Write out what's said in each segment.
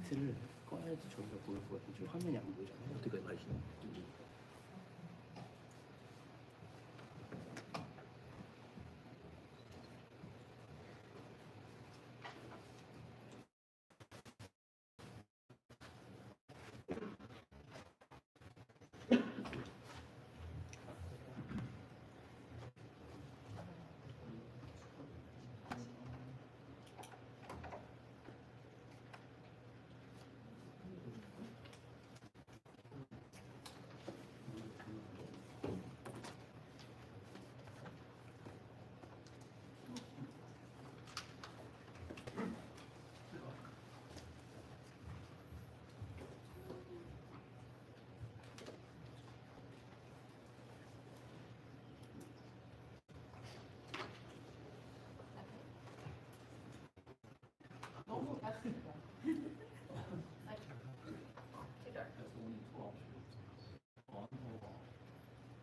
라이트를 꺼야지 저기가 보일 것 같은데 지금 화면이 안 보이잖아요. 어떻게 말씀인지.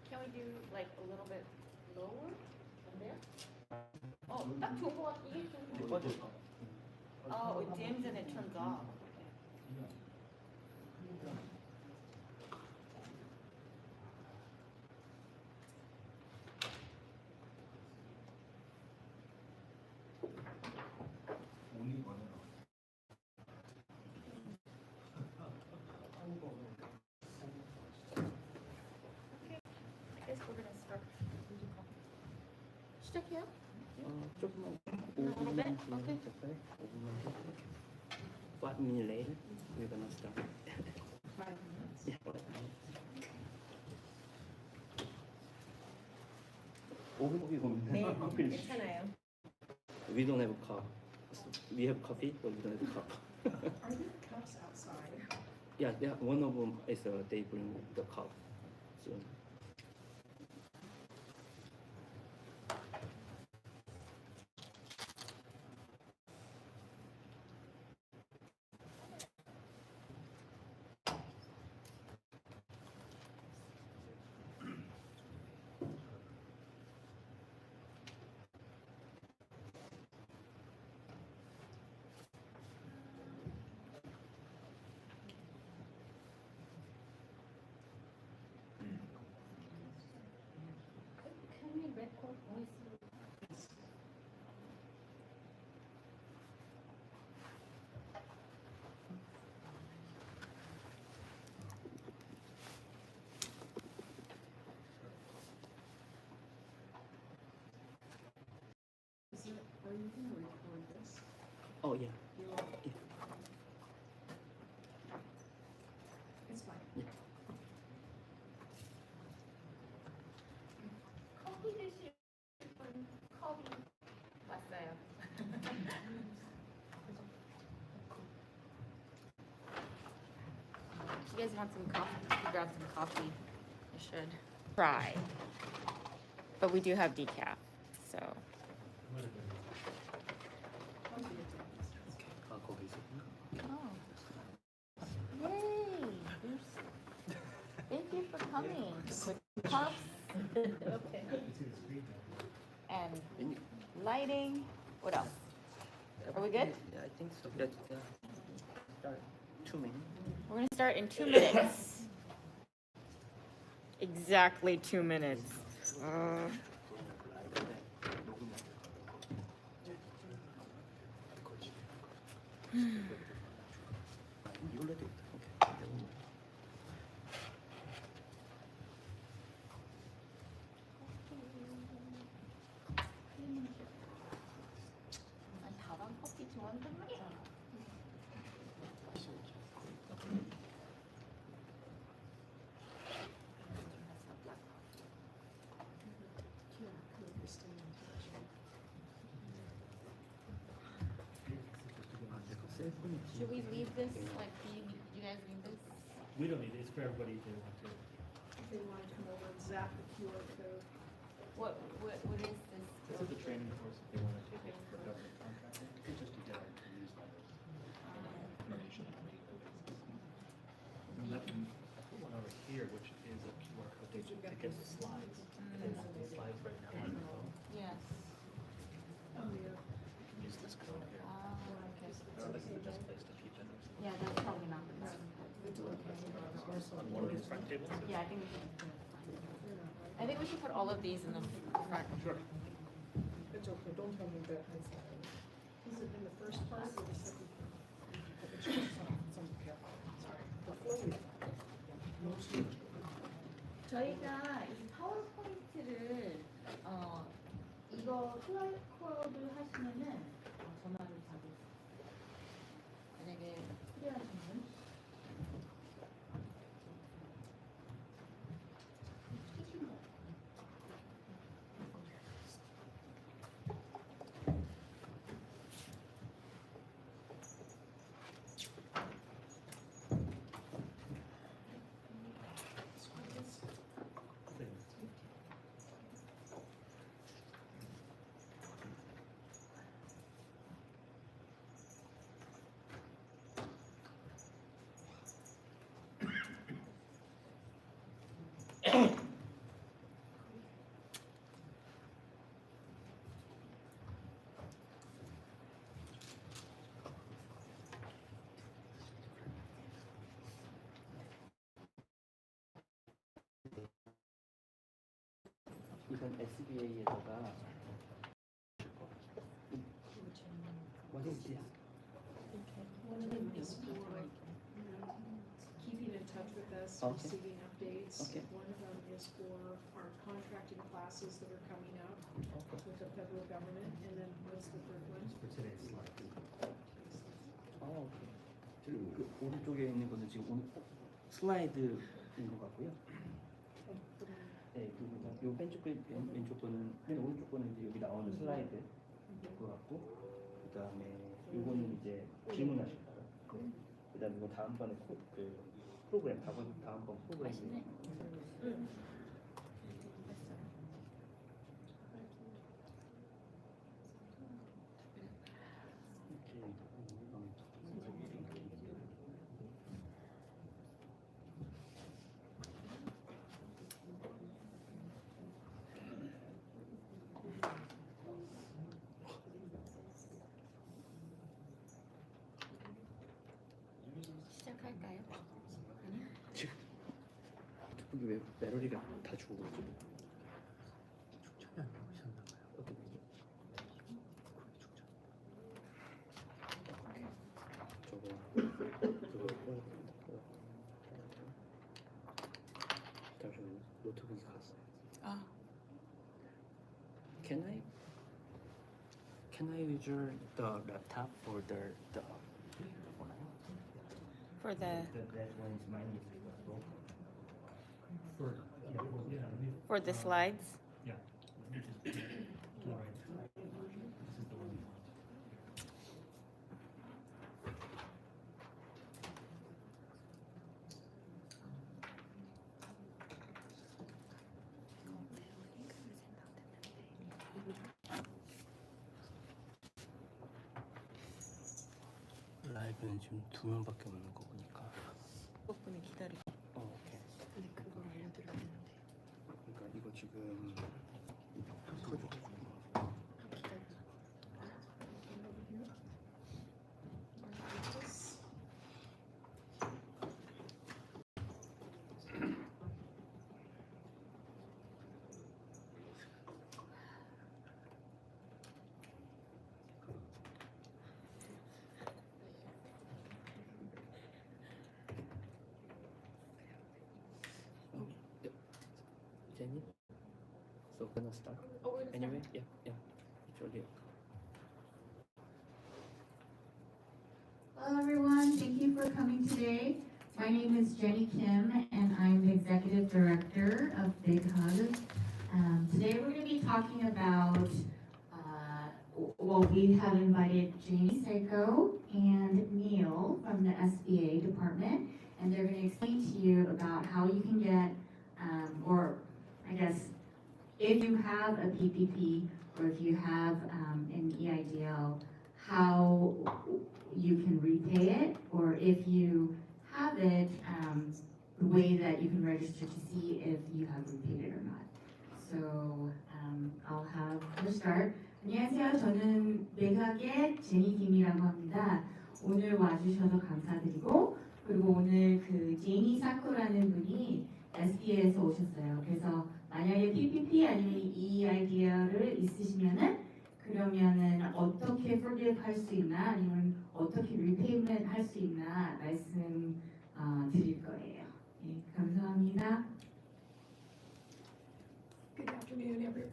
Can we do like a little bit lower from there? 딱 좋은 것 같아. 이게 좋은 것 같아. It dims and it turns off. 시작해요? 조금만 네? 5분만 오케이. 될까요? 5분만 더. 5 minutes later, we're gonna start. Yeah, 5 minutes. 네, finish. 괜찮아요. We don't have a cup. We have coffee, but we don't have a cup. Are there cups outside? Yeah, one of them is they bring the cup. So. Can we record voice? Are you going to record this? Oh yeah. You are? It's fine. 커피 드실 분 커피 왔어요. You guys want some coffee? Grab some coffee. I should try. But we do have decaf, so. 거기 있었구나. Oh. Yay! Thank you for coming. With cups. Okay. And lighting. What else? Are we good? Yeah, I think so. Let's start 2 minutes. We're gonna start in 2 minutes. Exactly 2 minutes. 이걸로 해도 있다. 오케이. 난 다방 커피 좋아한단 말이야. Should we leave this? Like, do you guys need this? We don't need it, it's for everybody if they want to. If they want to come over and zap the QR code. What is this? This is a training course if they want to take it for government contracting. You could just do that in newsletter. Information. And let them, I put one over here, which is a QR code they should get the slides. If they want these slides right now on the phone, Yes. Oh, yeah. you can use this code here. Okay. Or this is the best place to keep it. Yeah, that's probably not. On one of these front tables? Yeah, I think we should. I think we should put all of these in the front. Sure. It's okay, don't tell me that. Is it in the first part or the second part? It's just some sorry. The flow. 저희가 이 파워포인트를 이거 QR코드 하시면은 전화를 받으세요. 만약에 필요하신 분. 이건 SBA에다가 What is this? One of them is for keeping in touch with us, Okay. receiving updates. Okay. One of them is for our contracting classes that are coming up with the federal government. And then what's the third one? For today's slide. 오케이. 지금 그 오른쪽에 있는 거는 지금 슬라이드인 것 같고요. 네, 그리고 요 왼쪽 거는 맨 오른쪽 거는 이제 여기 나오는 슬라이드 것 같고, 그다음에 요거는 이제 질문하실 거예요. 네. 그다음에 이거 다음번에 그 프로그램 다음번 프로그램. 맛있네. 시작할까요? 지금 저기 왜 메로디가 다 주고 그러지? 축전이 안 나오셨나 봐요. 어떤 거죠? 잠시만요. 노트북이 갔어요. 아. Can I use the laptop for the For the that one is mine is broken. for the slides. Yeah. This is the one we want. 라이브는 지금 2명밖에 없는 거 보니까. 분이 기다리고. 오케이. 근데 그걸 알려드려야 되는데. 그러니까 이거 지금 터져가지고. Jenny, so gonna start. Oh, we're gonna Anyway, yeah, it's already. Hello everyone, thank you for coming today. My name is Jenny Kim and I'm the Executive Director of Big today we're going to be talking about, we have invited Jamie Seiko and Neil from the SBA department, and they're going to explain to you about how you can get, or I guess, if you have a PPP or if you have an EIDL, how you can repay it, or if you have it, the way that you can register to see if you have repaid it or not. So I'll have her start. 안녕하세요. 저는 빅허그의 제니 김이라고 합니다. 오늘 와주셔서 감사드리고, 그리고 오늘 그 제니 사쿠라는 분이 SBA에서 오셨어요. 그래서 만약에 PPP 아니면 EIDL을 있으시면은 그러면은 어떻게 forgive 할 수 있나 아니면 어떻게 repayment 할 수 있나 말씀 드릴 거예요. 네, 감사합니다. Good afternoon, everyone.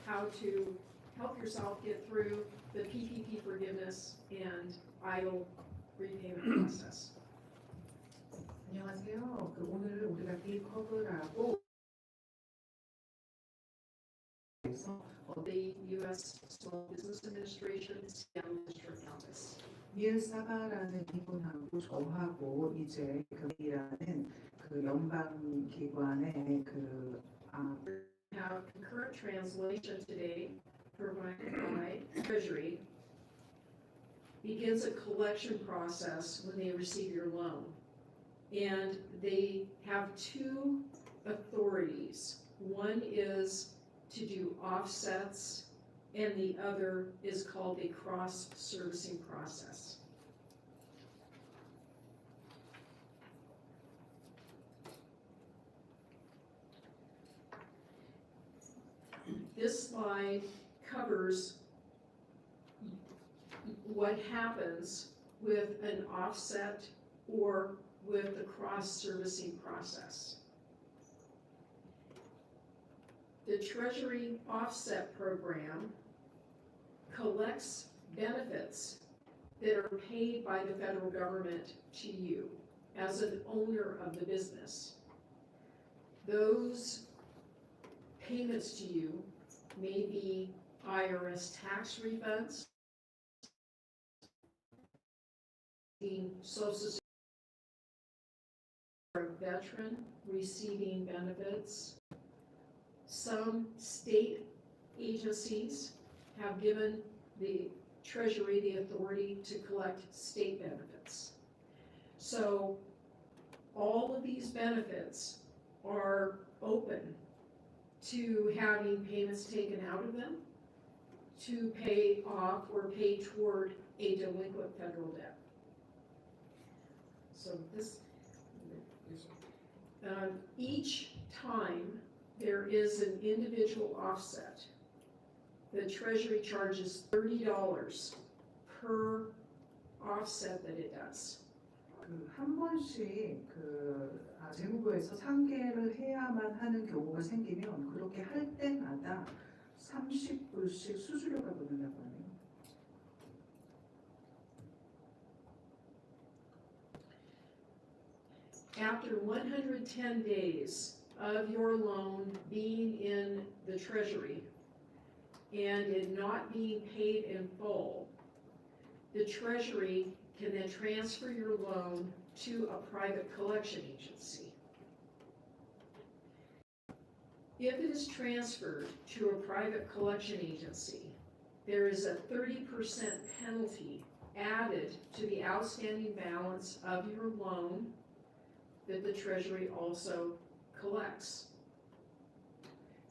How to help yourself get through the PPP forgiveness and EIDL repayment process. 안녕하세요. 오늘 우리가 빅허그라고 The U.S. Small Business Administration Seattle District Office. 닐 사가라는 이분하고 저하고 이제 그이라는 그 연방 기관의 Have concurrent translation today provided by Treasury begins a collection process when they receive your loan. And they have two authorities. One is to do offsets, and the other is called a cross-servicing process. This slide covers what happens with an offset or with the cross-servicing process. The Treasury Offset Program collects benefits that are paid by the federal government to you as an owner of the business. Those payments to you may be IRS tax refunds, Social Security, for a veteran receiving benefits. Some state agencies have given the Treasury the authority to collect state benefits. So all of these benefits are open to having payments taken out of them to pay off or pay toward a delinquent federal debt. So this, each time there is an individual offset, the Treasury charges $30 per offset that it does. 한 번씩 재무부에서 상계를 해야만 하는 경우가 생기면 그렇게 할 때마다 30불씩 수수료가 붙는다고 하네요. After 110 days of your loan being in the Treasury and it not being paid in full, the Treasury can then transfer your loan to a private collection agency. If it is transferred to a private collection agency, there is a 30% penalty added to the outstanding balance of your loan that the Treasury also collects.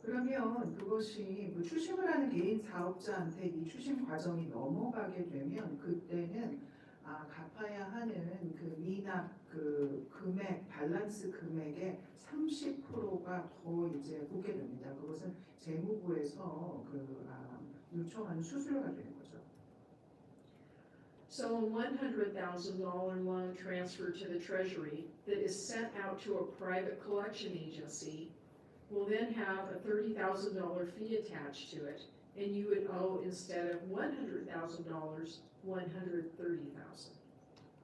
그러면 그것이 추심을 하는 개인 사업자한테 이 추심 과정이 넘어가게 되면 그때는 갚아야 하는 그 미납 그 금액 밸런스 금액의 30%가 더 이제 붙게 됩니다. 그것은 재무부에서 요청하는 수수료가 되는 거죠. So a $100,000 loan transfer to the Treasury that is sent out to a private collection agency will then have a $30,000 fee attached to it, and you would owe, instead of $100,000, $130,000.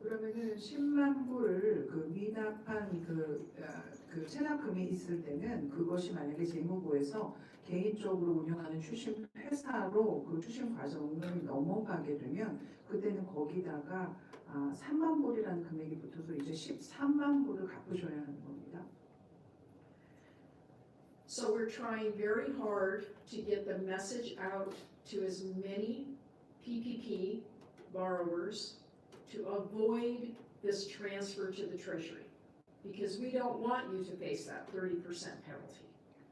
그러면은 10만 불 그 미납한 그 체납금이 있을 때는 그것이 만약에 재무부에서 개인적으로 운영하는 추심 회사로 그 추심 과정을 넘어가게 되면 그때는 거기다가 3만 불이라는 금액이 붙어서 이제 13만 불을 갚으셔야 하는 겁니다. So we're trying very hard to get the message out to as many PPP borrowers to avoid this transfer to the Treasury, because we don't want you to face that 30% penalty.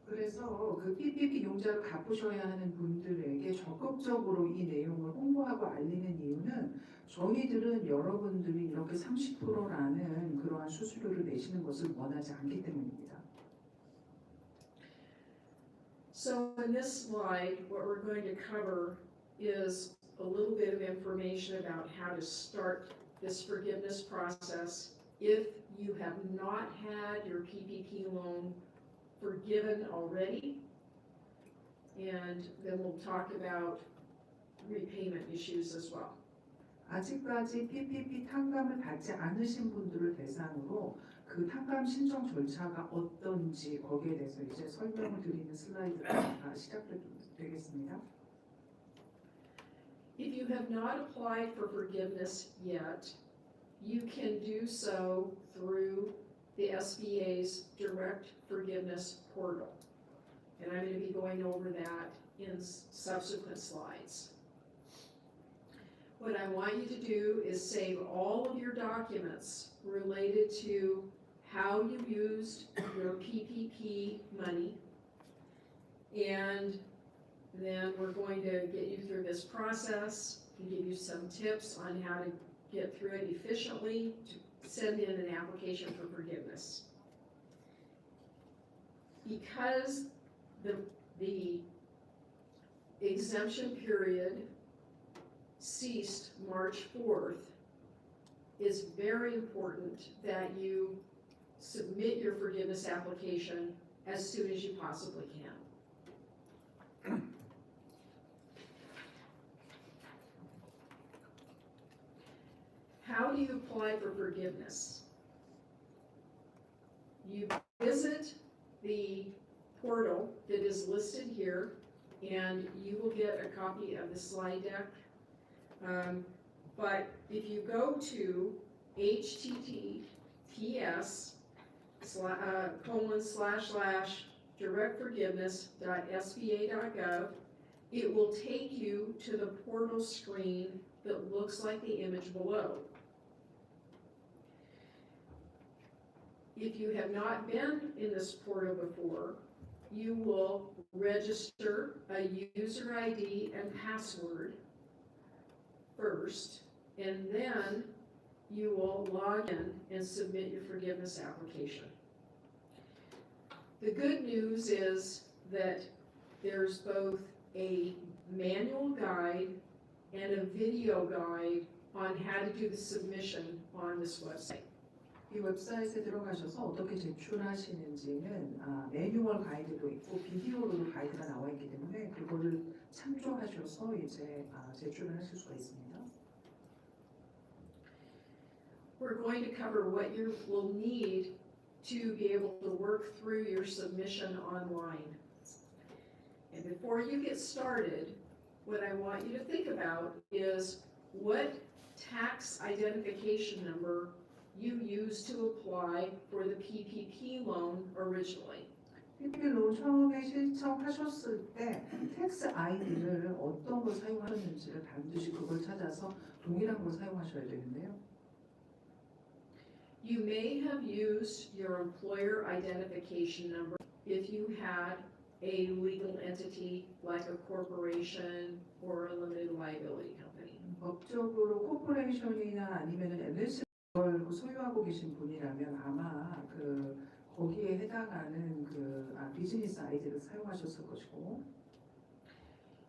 그래서 그 PPP 융자를 갚으셔야 하는 분들에게 적극적으로 이 내용을 홍보하고 알리는 이유는 저희들은 여러분들이 이렇게 30%라는 그러한 수수료를 내시는 것을 원하지 않기 때문입니다. So in this slide, what we're going to cover is a little bit of information about how to start this forgiveness process if you have not had your PPP loan forgiven already. And then we'll talk about repayment issues as well. 아직까지 PPP 탕감을 받지 않으신 분들을 대상으로 그 탕감 신청 절차가 어떤지 거기에 대해서 이제 설명을 드리는 슬라이드가 시작되겠습니다. If you have not applied for forgiveness yet, you can do so through the SBA's Direct Forgiveness Portal. And I'm going to be going over that in subsequent slides. What I want you to do is save all of your documents related to how you used your PPP money, and then we're going to get you through this process and give you some tips on how to get through it efficiently to send in an application for forgiveness. Because the exemption period ceased March 4th, it's very important that you submit your forgiveness application as soon as you possibly can. How do you apply for forgiveness? You visit the portal that is listed here, and you will get a copy of the slide deck. But if you go to https://directforgiveness.sba.gov, it will take you to the portal screen that looks like the image below. If you have not been in this portal before, you will register a user ID and password first, and then you will log in and submit your forgiveness application. The good news is that there's both a manual guide and a video guide on how to do the submission on this website. 이 웹사이트에 들어가셔서 어떻게 제출하시는지는 매뉴얼 가이드도 있고 비디오로도 가이드가 나와 있기 때문에 그거를 참조하셔서 이제 제출을 하실 수가 있습니다. We're going to cover what you will need to be able to work through your submission online. And before you get started, what I want you to think about is what tax identification number you used to apply for the PPP loan originally. PPP 론 처음에 신청하셨을 때 텍스 아이디를 어떤 걸 사용하셨는지를 반드시 그걸 찾아서 동일한 걸 사용하셔야 되는데요. You may have used your employer identification number if you had a legal entity like a corporation or a limited liability company. 법적으로 코퍼레이션이나 아니면은 LLC를 소유하고 계신 분이라면 아마 거기에 해당하는 비즈니스 아이디를 사용하셨을 것이고,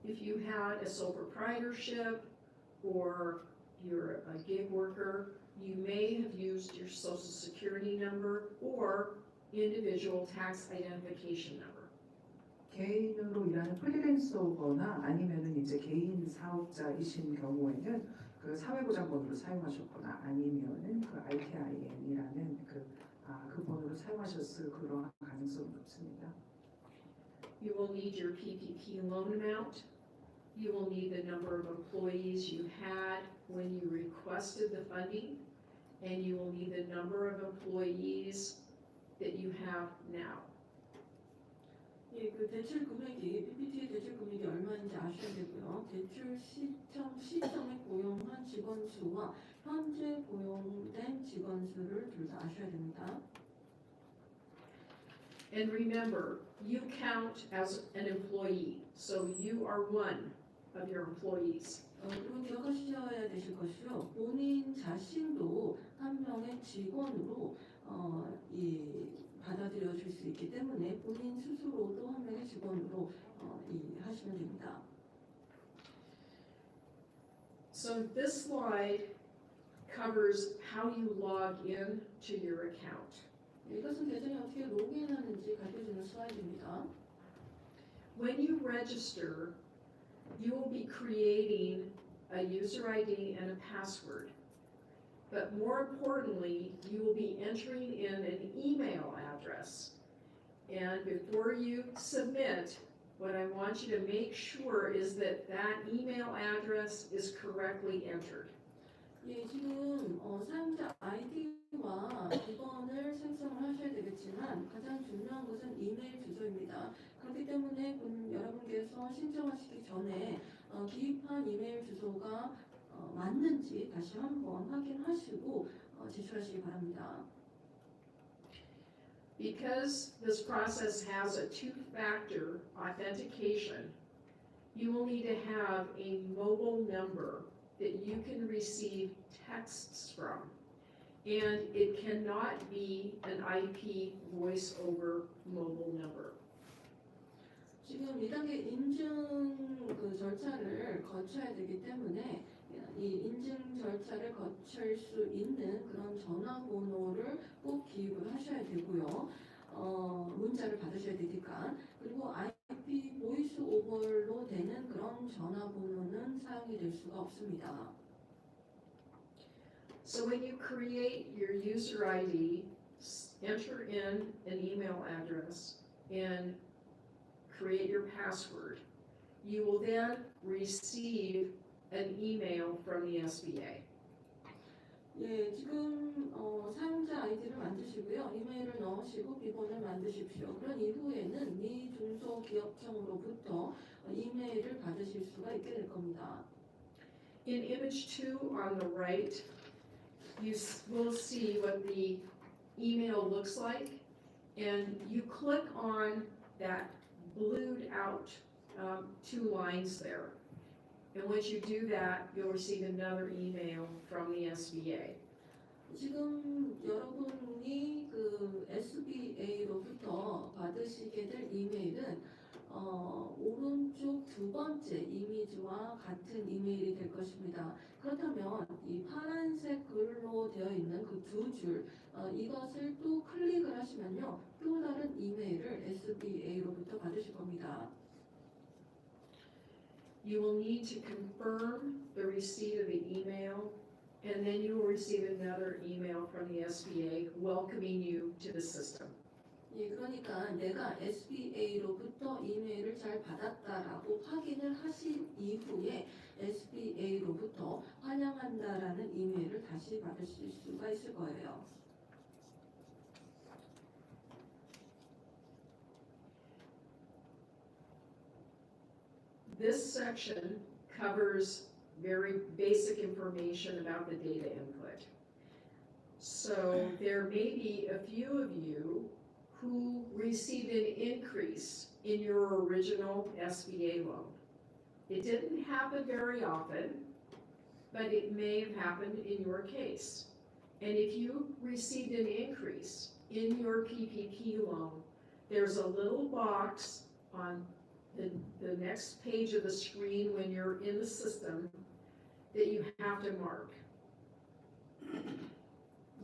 If you had a sole proprietorship or you're a gig worker, you may have used your social security number or individual tax identification number. 개인으로 일하는 프리랜서거나 아니면은 이제 개인 사업자이신 경우에는 그 사회보장번호를 사용하셨거나 아니면은 그 ITIN이라는 그 번호를 사용하셨을 그런 가능성이 높습니다. You will need your PPP loan amount. You will need the number of employees you had when you requested the funding, and you will need the number of employees that you have now. 예, 그 대출 금액이 PPT 대출 금액이 얼마인지 아셔야 되고요. 대출 시점에 고용한 직원 수와 현재 고용된 직원 수를 둘 다 아셔야 됩니다. And remember, you count as an employee, so you are one of your employees. 그리고 기억하셔야 되실 것이요. 본인 자신도 한 명의 직원으로 받아들여질 수 있기 때문에 본인 스스로도 한 명의 직원으로 하시면 됩니다. So this slide covers how you log in to your account. 이것은 계정에 어떻게 로그인하는지 가르쳐주는 슬라이드입니다. When you register, you will be creating a user ID and a password. But more importantly, you will be entering in an email address. And before you submit, what I want you to make sure is that that email address is correctly entered. 예, 지금 사용자 아이디와 비번을 생성을 하셔야 되겠지만 가장 중요한 것은 이메일 주소입니다. 그렇기 때문에 여러분께서 신청하시기 전에 기입한 이메일 주소가 맞는지 다시 한번 확인하시고 제출하시기 바랍니다. Because this process has a two-factor authentication, you will need to have a mobile number that you can receive texts from. And it cannot be an IP voice over mobile number. 지금 2단계 인증 절차를 거쳐야 되기 때문에 이 인증 절차를 거칠 수 있는 그런 전화번호를 꼭 기입을 하셔야 되고요. 문자를 받으셔야 되니까. 그리고 IP 보이스 오버로 되는 그런 전화번호는 사용이 될 수가 없습니다. So when you create your user ID, enter in an email address and create your password. You will then receive an email from the SBA. 예, 지금 사용자 아이디를 만드시고요. 이메일을 넣으시고 비번을 만드십시오. 그런 이후에는 미 중소기업청으로부터 이메일을 받으실 수가 있게 될 겁니다. In image 2 on the right, you will see what the email looks like, and you click on that blued out 2 lines there. And once you do that, you'll receive another email from the SBA. 지금 여러분이 SBA로부터 받으시게 될 이메일은 오른쪽 두 번째 이미지와 같은 이메일이 될 것입니다. 그렇다면 이 파란색 글로 되어 있는 그 두 줄 이것을 또 클릭을 하시면요, 또 다른 이메일을 SBA로부터 받으실 겁니다. You will need to confirm the receipt of the email, and then you will receive another email from the SBA welcoming you to the system. 예, 그러니까 내가 SBA로부터 이메일을 잘 받았다라고 확인을 하신 이후에 SBA로부터 환영한다라는 이메일을 다시 받으실 수가 있을 거예요. This section covers very basic information about the data input. So there may be a few of you who received an increase in your original SBA loan. It didn't happen very often, but it may have happened in your case. And if you received an increase in your PPP loan, there's a little box on the next page of the screen when you're in the system that you have to mark.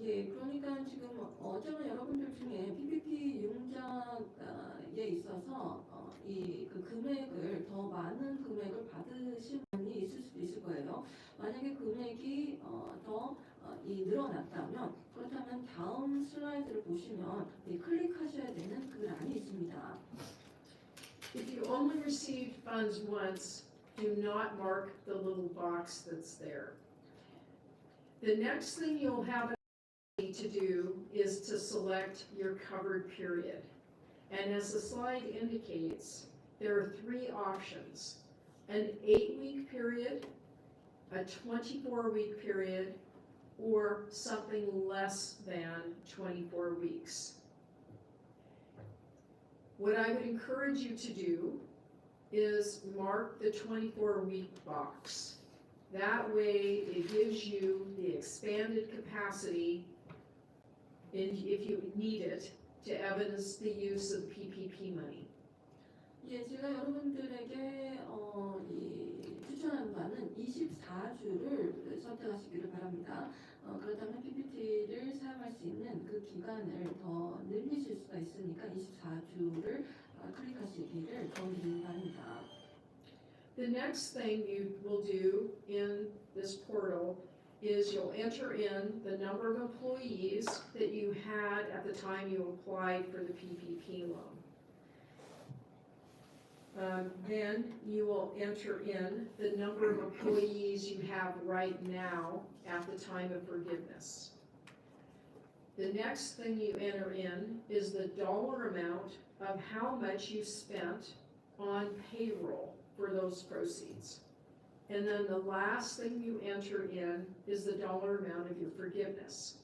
예, 그러니까 지금 어쩌면 여러분들 중에 PPP 융자에 있어서 그 금액을 더 많은 금액을 받으신 분이 있을 수도 있을 거예요. 만약에 금액이 더 늘어났다면 그렇다면 다음 슬라이드를 보시면 클릭하셔야 되는 그 란이 있습니다. If you only received funds once, do not mark the little box that's there. The next thing you'll have to do is to select your covered period. And as the slide indicates, there are 3 options: an 8-week period, a 24-week period, or something less than 24 weeks. what I would encourage you to do is mark the 24-week box. That way it gives you the expanded capacity if you need it to evidence the use of PPP money. 예, 제가 여러분들에게 이 추천하는 바는 24주를 선택하시기를 바랍니다. 그렇다면 PPT를 사용할 수 있는 그 기간을 더 늘리실 수가 있으니까 24주를 클릭하시기를 권유합니다. The next thing you will do in this portal is you'll enter in the number of employees that you had at the time you applied for the PPP loan. Then you will enter in the number of employees you have right now at the time of forgiveness. The next thing you enter in is the dollar amount of how much you spent on payroll for those proceeds. And then the last thing you enter in is the dollar amount of your forgiveness.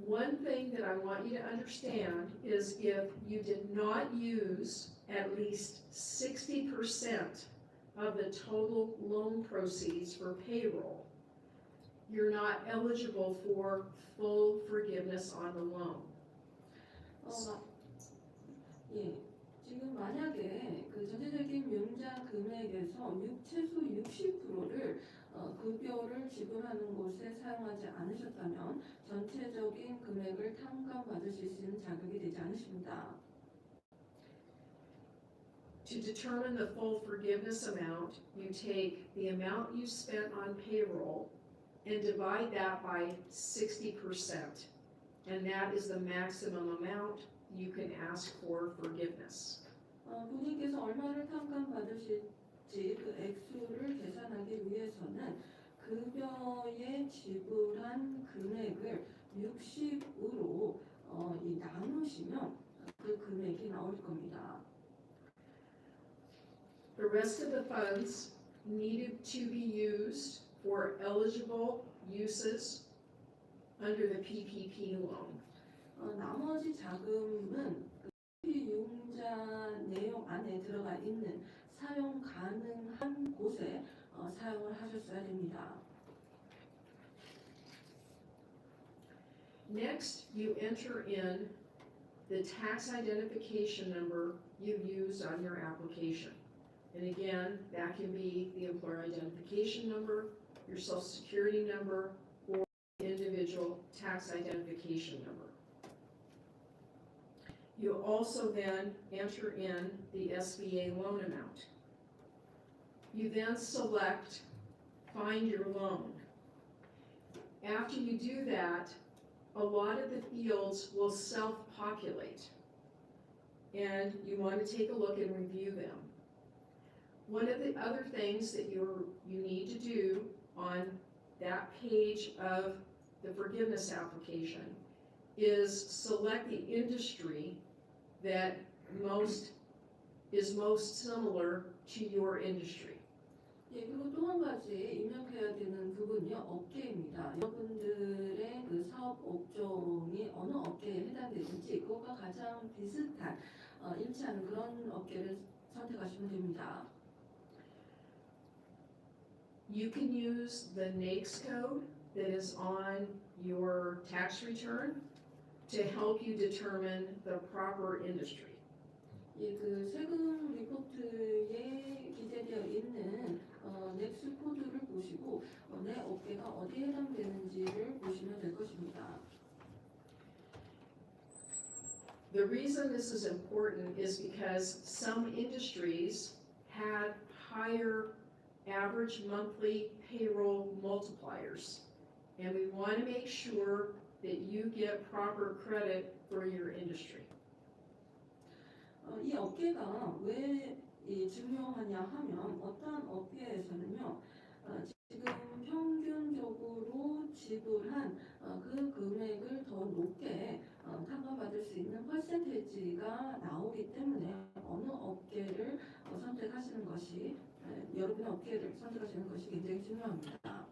One thing that I want you to understand is if you did not use at least 60% of the total loan proceeds for payroll, you're not eligible for full forgiveness on the loan. 예, 지금 만약에 그 전체적인 융자 금액에서 최소 60%를 급여를 지불하는 곳에 사용하지 않으셨다면 전체적인 금액을 탕감받으실 수 있는 자격이 되지 않으십니다. To determine the full forgiveness amount, you take the amount you spent on payroll and divide that by 60%. And that is the maximum amount you can ask for forgiveness. 본인께서 얼마를 탕감받으실지 그 액수를 계산하기 위해서는 급여에 지불한 금액을 60으로 나누시면 그 금액이 나올 겁니다. The rest of the funds needed to be used for eligible uses under the PPP loan. 나머지 자금은 융자 내용 안에 들어가 있는 사용 가능한 곳에 사용을 하셨어야 됩니다. Next, you enter in the tax identification number you used on your application. And again, that can be the employer identification number, your social security number, or individual tax identification number. You also then enter in the SBA loan amount. You then select Find Your Loan. After you do that, a lot of the fields will self-populate, and you want to take a look and review them. One of the other things that you need to do on that page of the forgiveness application is select the industry that is most similar to your industry. 예, 그리고 또 한 가지 입력해야 되는 부분이요, 업계입니다. 여러분들의 그 사업 업종이 어느 업계에 해당되는지 그것과 가장 비슷한 일치하는 그런 업계를 선택하시면 됩니다. You can use the NAICS code that is on your tax return to help you determine the proper industry. 예, 그 세금 리포트에 기재되어 있는 넥스 코드를 보시고 내 업계가 어디에 해당되는지를 보시면 될 것입니다. The reason this is important is because some industries had higher average monthly payroll multipliers, and we want to make sure that you get proper credit for your industry. 이 업계가 왜 중요하냐 하면 어떠한 업계에서는요, 지금 평균적으로 지불한 그 금액을 더 높게 탕감받을 수 있는 퍼센테이지가 나오기 때문에 어느 업계를 선택하시는 것이 여러분의 업계를 선택하시는 것이 굉장히 중요합니다.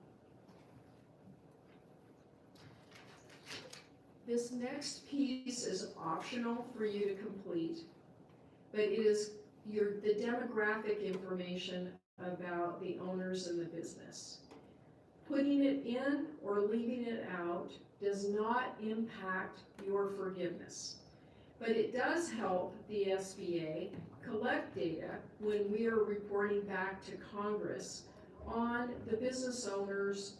This next piece is optional for you to complete, but it is the demographic information about the owners in the business. Putting it in or leaving it out does not impact your forgiveness, but it does help the SBA collect data when we are reporting back to Congress on the business owners,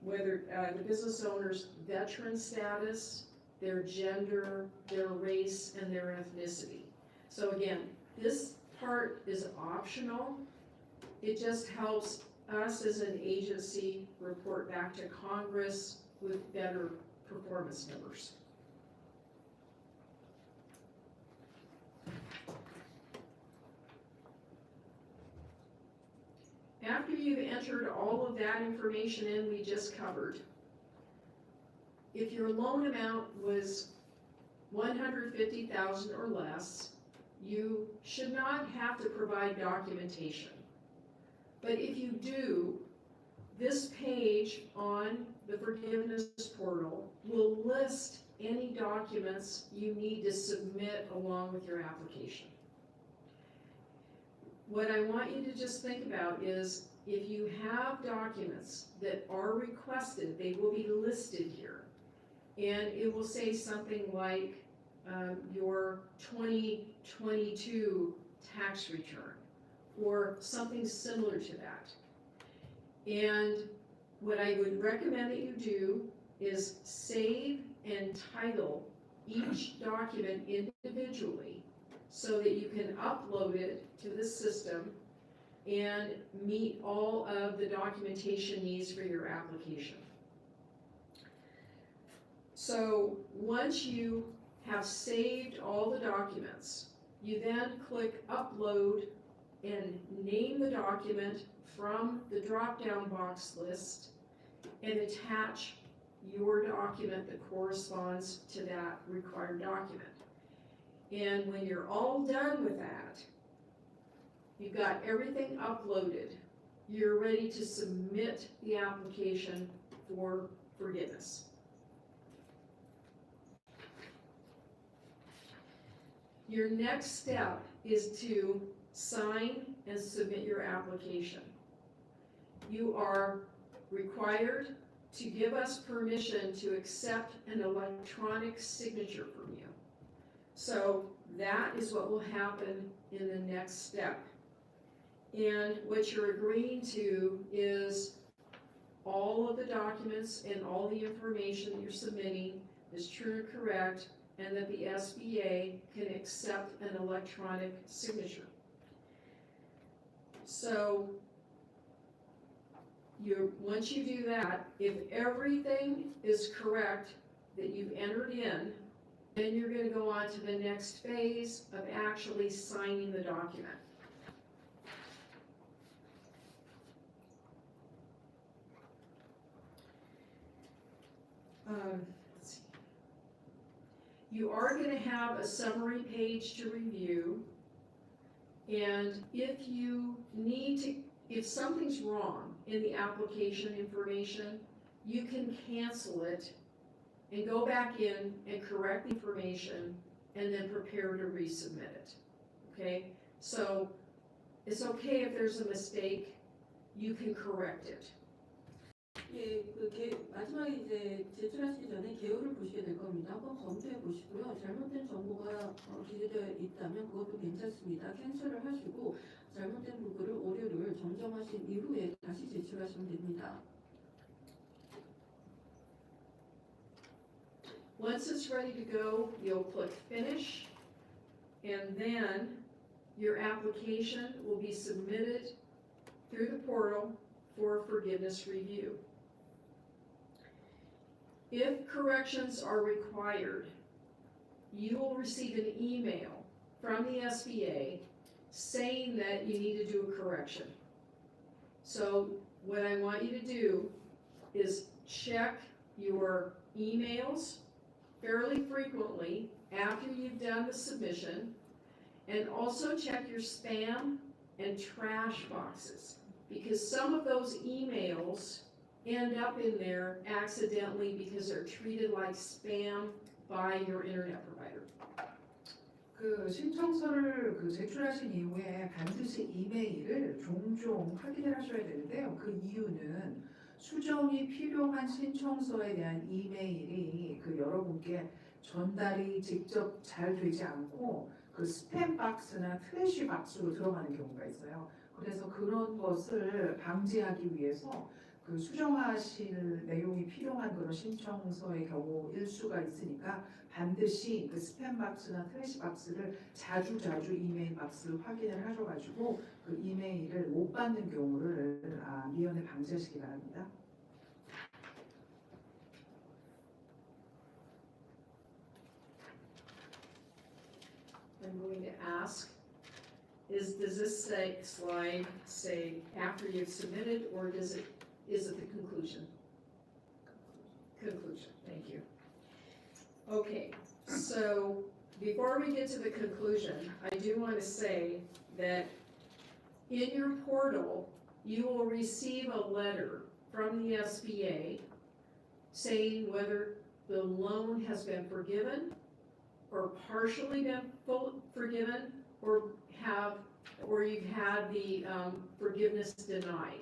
whether the business owner's veteran status, their gender, their race, and their ethnicity. So again, this part is optional. It just helps us as an agency report back to Congress with better performance numbers. After you've entered all of that information in we just covered, if your loan amount was $150,000 or less, you should not have to provide documentation. But if you do, this page on the forgiveness portal will list any documents you need to submit along with your application. What I want you to just think about is if you have documents that are requested, they will be listed here. And it will say something like your 2022 tax return or something similar to that. And what I would recommend that you do is save and title each document individually so that you can upload it to the system and meet all of the documentation needs for your application. So once you have saved all the documents, you then click upload and name the document from the drop-down box list and attach your document that corresponds to that required document. And when you're all done with that, you've got everything uploaded, you're ready to submit the application for forgiveness. Your next step is to sign and submit your application. You are required to give us permission to accept an electronic signature from you. So that is what will happen in the next step. And what you're agreeing to is all of the documents and all the information that you're submitting is true and correct, and that the SBA can accept an electronic signature. So once you do that, if everything is correct that you've entered in, then you're going to go on to the next phase of actually signing the document. Let's see. You are going to have a summary page to review, and if something's wrong in the application information, you can cancel it and go back in and correct the information and then prepare to resubmit it. Okay? So it's okay if there's a mistake, you can correct it. 예, 마지막에 이제 제출하시기 전에 개요를 보시게 될 겁니다. 한번 검토해 보시고요. 잘못된 정보가 기재되어 있다면 그것도 괜찮습니다. 캔슬을 하시고 잘못된 부분을 오류를 정정하신 이후에 다시 제출하시면 됩니다. Once it's ready to go, you'll click finish, and then your application will be submitted through the portal for forgiveness review. If corrections are required, you will receive an email from the SBA saying that you need to do a correction. So what I want you to do is check your emails fairly frequently after you've done the submission, and also check your spam and trash boxes, because some of those emails end up in there accidentally because they're treated like spam by your internet provider. 그 신청서를 그 제출하신 이후에 반드시 이메일을 종종 확인을 하셔야 되는데요. 그 이유는 수정이 필요한 신청서에 대한 이메일이 그 여러분께 전달이 직접 잘 되지 않고 그 스팸 박스나 트래시 박스로 들어가는 경우가 있어요. 그래서 그런 것을 방지하기 위해서 그 수정하실 내용이 필요한 그런 신청서의 경우일 수가 있으니까 반드시 그 스팸 박스나 트래시 박스를 자주 이메일 박스를 확인을 하셔가지고 그 이메일을 못 받는 경우를 미연에 방지하시기 바랍니다. I'm going to ask, does this slide say after you've submitted, or is it the conclusion? Conclusion, thank you. Okay, so before we get to the conclusion, I do want to say that in your portal, you will receive a letter from the SBA saying whether the loan has been forgiven or partially been forgiven, or you've had the forgiveness denied.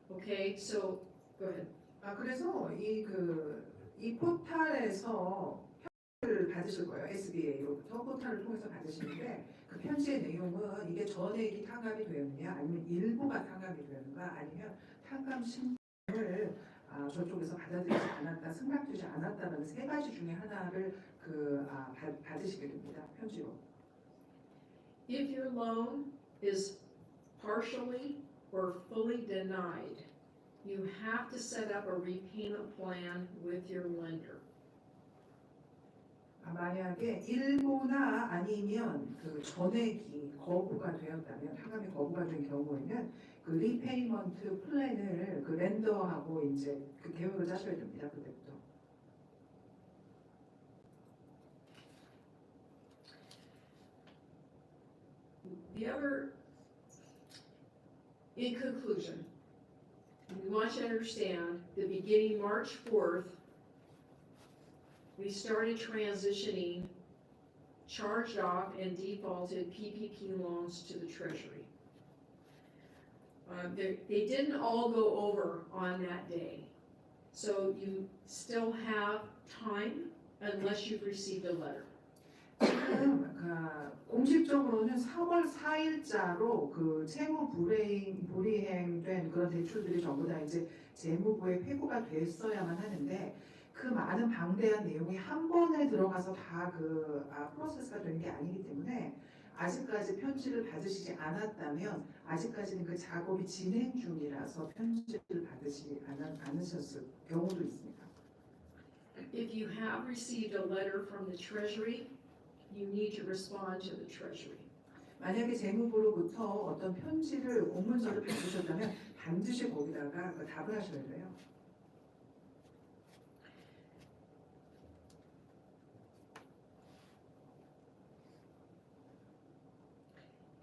Okay, so go ahead. 그래서 이 포탈에서 편지를 받으실 거예요. SBA로부터 포탈을 통해서 받으시는데 그 편지의 내용은 이게 전액이 탕감이 되었느냐, 아니면 일부가 탕감이 되었는가, 아니면 탕감 신청을 저쪽에서 받아들이지 않았다, 승낙되지 않았다는 세 가지 중에 하나를 받으시게 됩니다. 편지로. If your loan is partially or fully denied, you have to set up a repayment plan with your lender. 만약에 일부나 아니면 그 전액이 거부가 되었다면, 탕감이 거부가 된 경우에는 그 리페이먼트 플랜을 그 렌더하고 이제 그 계획을 짜셔야 됩니다. 그때부터. In conclusion, we want you to understand that beginning March 4th, we started transitioning charged off and defaulted PPP loans to the Treasury. They didn't all go over on that day, so you still have time unless you've received a letter. 지금 공식적으로는 4월 4일자로 그 채무 불이행된 그런 대출들이 전부 다 이제 재무부에 회부가 됐어야만 하는데, 그 많은 방대한 내용이 한 번에 들어가서 다 프로세스가 된 게 아니기 때문에 아직까지 편지를 받으시지 않았다면 아직까지는 그 작업이 진행 중이라서 편지를 받으시지 않으셨을 경우도 있습니다. If you have received a letter from the Treasury, you need to respond to the Treasury. 만약에 재무부로부터 어떤 편지를 공문서를 받으셨다면 반드시 거기다가 답을 하셔야 돼요.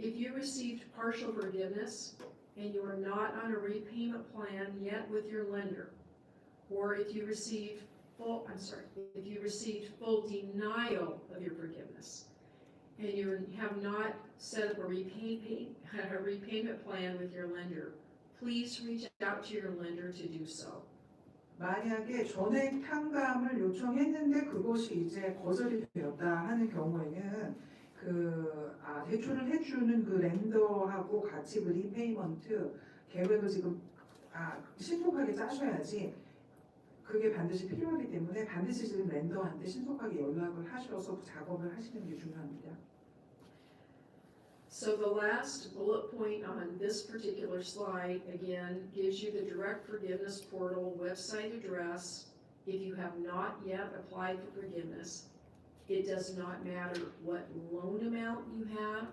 If you received partial forgiveness and you are not on a repayment plan yet with your lender, or if you received full denial of your forgiveness, and you have not set up a repayment plan with your lender, please reach out to your lender to do so. 만약에 전액 탕감을 요청했는데 그것이 이제 거절이 되었다 하는 경우에는 대출을 해주는 그 렌더하고 같이 그 리페이먼트 계획을 지금 신속하게 짜셔야지 그게 반드시 필요하기 때문에 반드시 지금 렌더한테 신속하게 연락을 하셔서 작업을 하시는 게 중요합니다. So the last bullet point on this particular slide, again, gives you the direct forgiveness portal website address. If you have not yet applied for forgiveness, it does not matter what loan amount you have,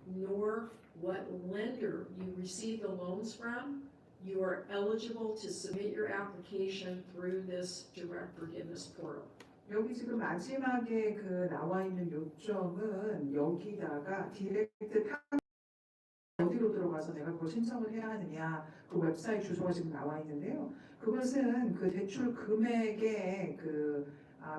nor what lender you receive the loans from. You are eligible to submit your application through this direct forgiveness portal. 여기 지금 마지막에 나와 있는 요점은 여기다가 디렉트 어디로 들어가서 내가 그걸 신청을 해야 하느냐 그 웹사이트 주소가 지금 나와 있는데요. 그것은 그 대출 금액의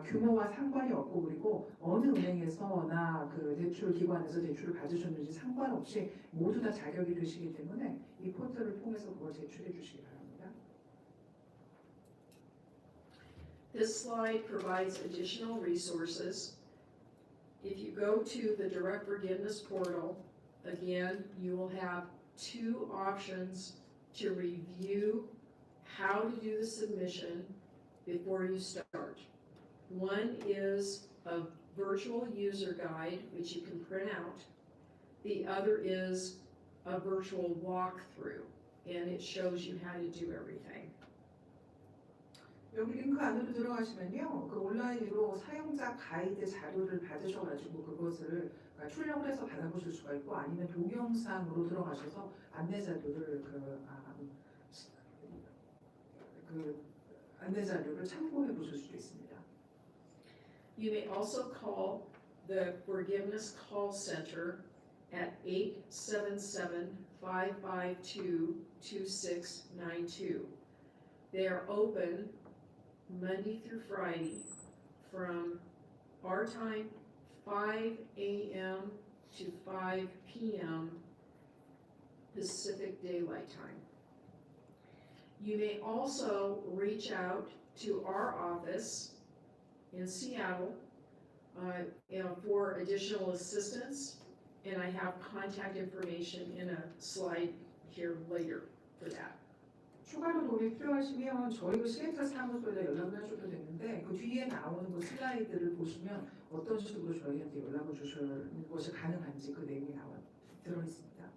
규모와 상관이 없고 그리고 어느 은행에서나 그 대출 기관에서 대출을 받으셨는지 상관없이 모두 다 자격이 되시기 때문에 이 포털을 통해서 그걸 제출해 주시기 바랍니다. This slide provides additional resources. If you go to the direct forgiveness portal, again, you will have two options to review how to do the submission before you start. One is a virtual user guide, which you can print out. The other is a virtual walkthrough, and it shows you how to do everything. 여기 링크 안으로 들어가시면요, 그 온라인으로 사용자 가이드 자료를 받으셔가지고 그것을 출력을 해서 받아보실 수가 있고 아니면 동영상으로 들어가셔서 안내 자료를 안내 자료를 참고해 보실 수도 있습니다. You may also call the Forgiveness Call Center at 877-552-2692. They are open Monday through Friday from our time, 5 a.m. to 5 p.m. Pacific Daylight Time. You may also reach out to our office in Seattle for additional assistance, and I have contact information in a slide here later for that. 추가로 도움이 필요하시면 저희 시행사 사무소에 연락을 하셔도 되는데 그 뒤에 나오는 그 슬라이드를 보시면 어떤 식으로 저희한테 연락을 주시는 것이 가능한지 그 내용이 들어 있습니다.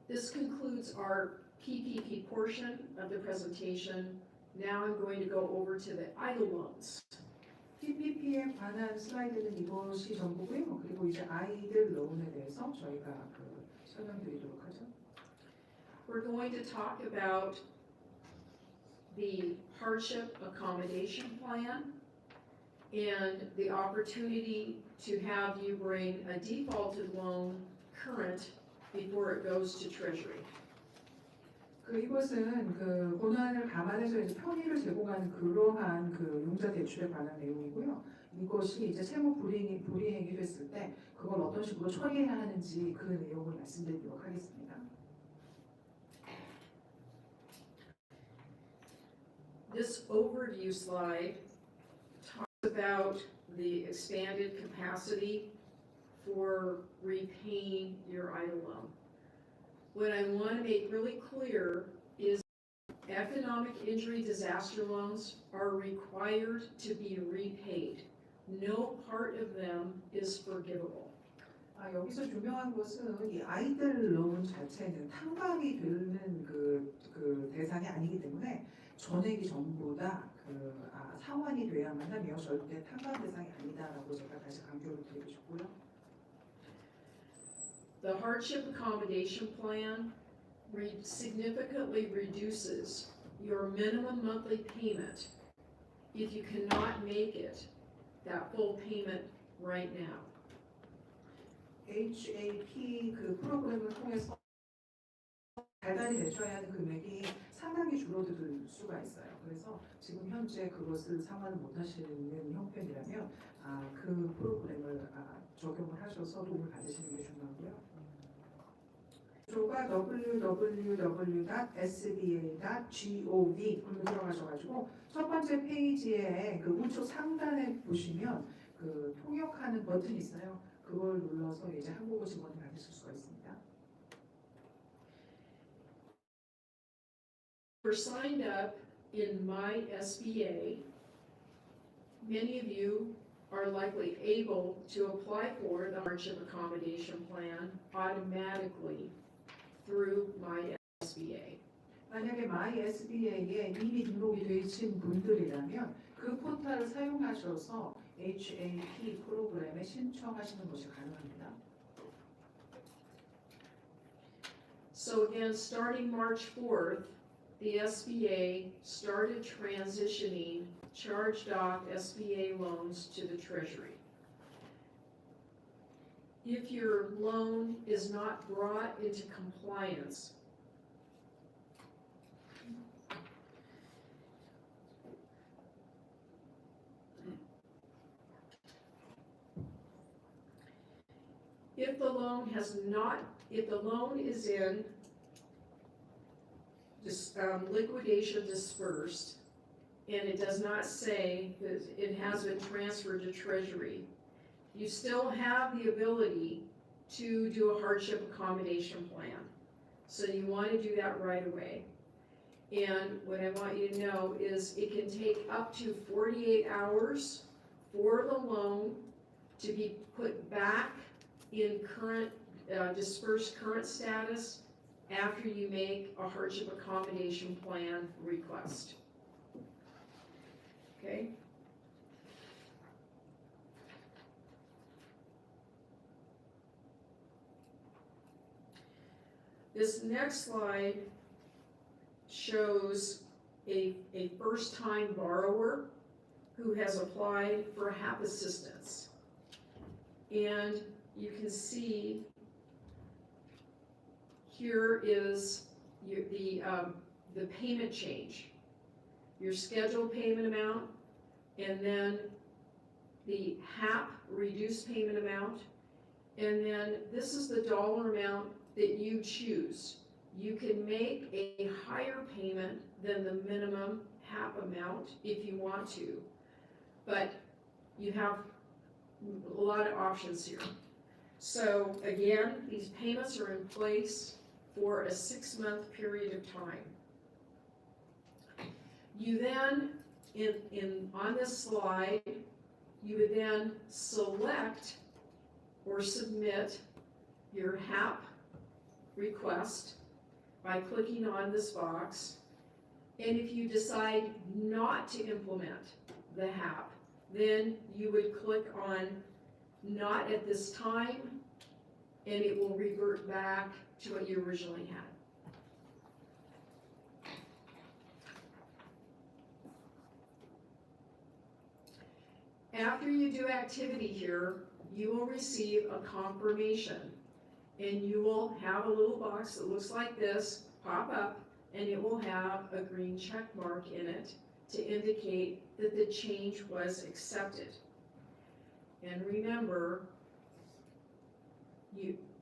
This concludes our PPP portion of the presentation. Now I'm going to go over to the EIDL loans. PPP에 관한 슬라이드는 이것이 전부고요. 그리고 이제 아이들 론에 대해서 저희가 설명드리도록 하죠. We're going to talk about the Hardship Accommodation Plan and the opportunity to have you bring a defaulted loan current before it goes to Treasury. 이것은 그 고난을 감안해서 이제 편의를 제공하는 그러한 그 용자 대출에 관한 내용이고요. 이것이 이제 채무 불이행이 됐을 때 그걸 어떤 식으로 처리해야 하는지 그 내용을 말씀드리도록 하겠습니다. This overview slide talks about the expanded capacity for repaying your EIDL loan. What I want to make really clear is economic injury disaster loans are required to be repaid. No part of them is forgivable. 여기서 중요한 것은 이 아이들 론 자체는 탕감이 되는 그 대상이 아니기 때문에 전액이 전부 다 상환이 돼야만 하며 절대 탕감 대상이 아니다라고 제가 다시 강조를 드리고 싶고요. The Hardship Accommodation Plan significantly reduces your minimum monthly payment if you cannot make it that full payment right now. HAP 그 프로그램을 통해서 달달이 내줘야 하는 금액이 상당히 줄어들 수가 있어요. 그래서 지금 현재 그것을 상환을 못 하시는 형편이라면 그 프로그램을 적용을 하셔서 도움을 받으시는 게 중요하고요. 주소가 www.sba.gov 들어가셔가지고 첫 번째 페이지에 그 우측 상단에 보시면 그 통역하는 버튼이 있어요. 그걸 눌러서 이제 한국어 지원을 받으실 수가 있습니다. You're signed up in My SBA. Many of you are likely able to apply for the Hardship Accommodation Plan automatically through My SBA. 만약에 My SBA에 이미 등록이 되신 분들이라면 그 포털을 사용하셔서 HAP 프로그램에 신청하시는 것이 가능합니다. So again, starting March 4th, the SBA started transitioning charged-off SBA loans to the Treasury. if your loan is not brought into compliance, if the loan is in liquidation dispersed, and it does not say that it has been transferred to Treasury, you still have the ability to do a hardship accommodation plan. So you want to do that right away. And what I want you to know is it can take up to 48 hours for the loan to be put back in current, dispersed current status after you make a hardship accommodation plan request. Okay? This next slide shows a first-time borrower who has applied for HAP assistance. And you can see here is the payment change, your scheduled payment amount, and then the HAP reduced payment amount, and then this is the dollar amount that you choose. You can make a higher payment than the minimum HAP amount if you want to, but you have a lot of options here. So again, these payments are in place for a 6-month period of time. You then, on this slide, you would then select or submit your HAP request by clicking on this box. And if you decide not to implement the HAP, then you would click on not at this time, and it will revert back to what you originally had. After you do activity here, you will receive a confirmation, and you will have a little box that looks like this pop up, and it will have a green check mark in it to indicate that the change was accepted. And remember,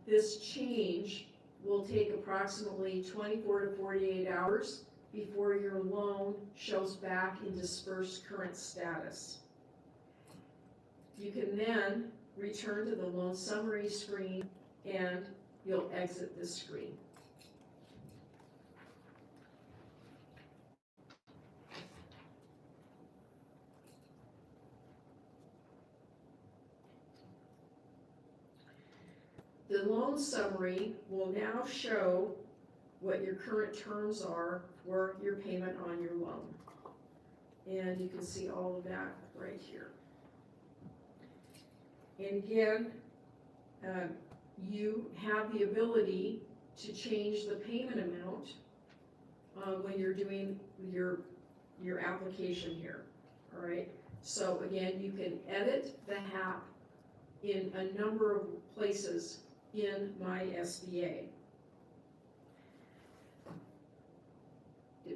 this change will take approximately 24 to 48 hours before your loan shows back in dispersed current status. You can then return to the loan summary screen and you'll exit this screen. The loan summary will now show what your current terms are for your payment on your loan. And you can see all of that right here. And again, you have the ability to change the payment amount when you're doing your application here, all right? So again, you can edit the HAP in a number of places in My SBA.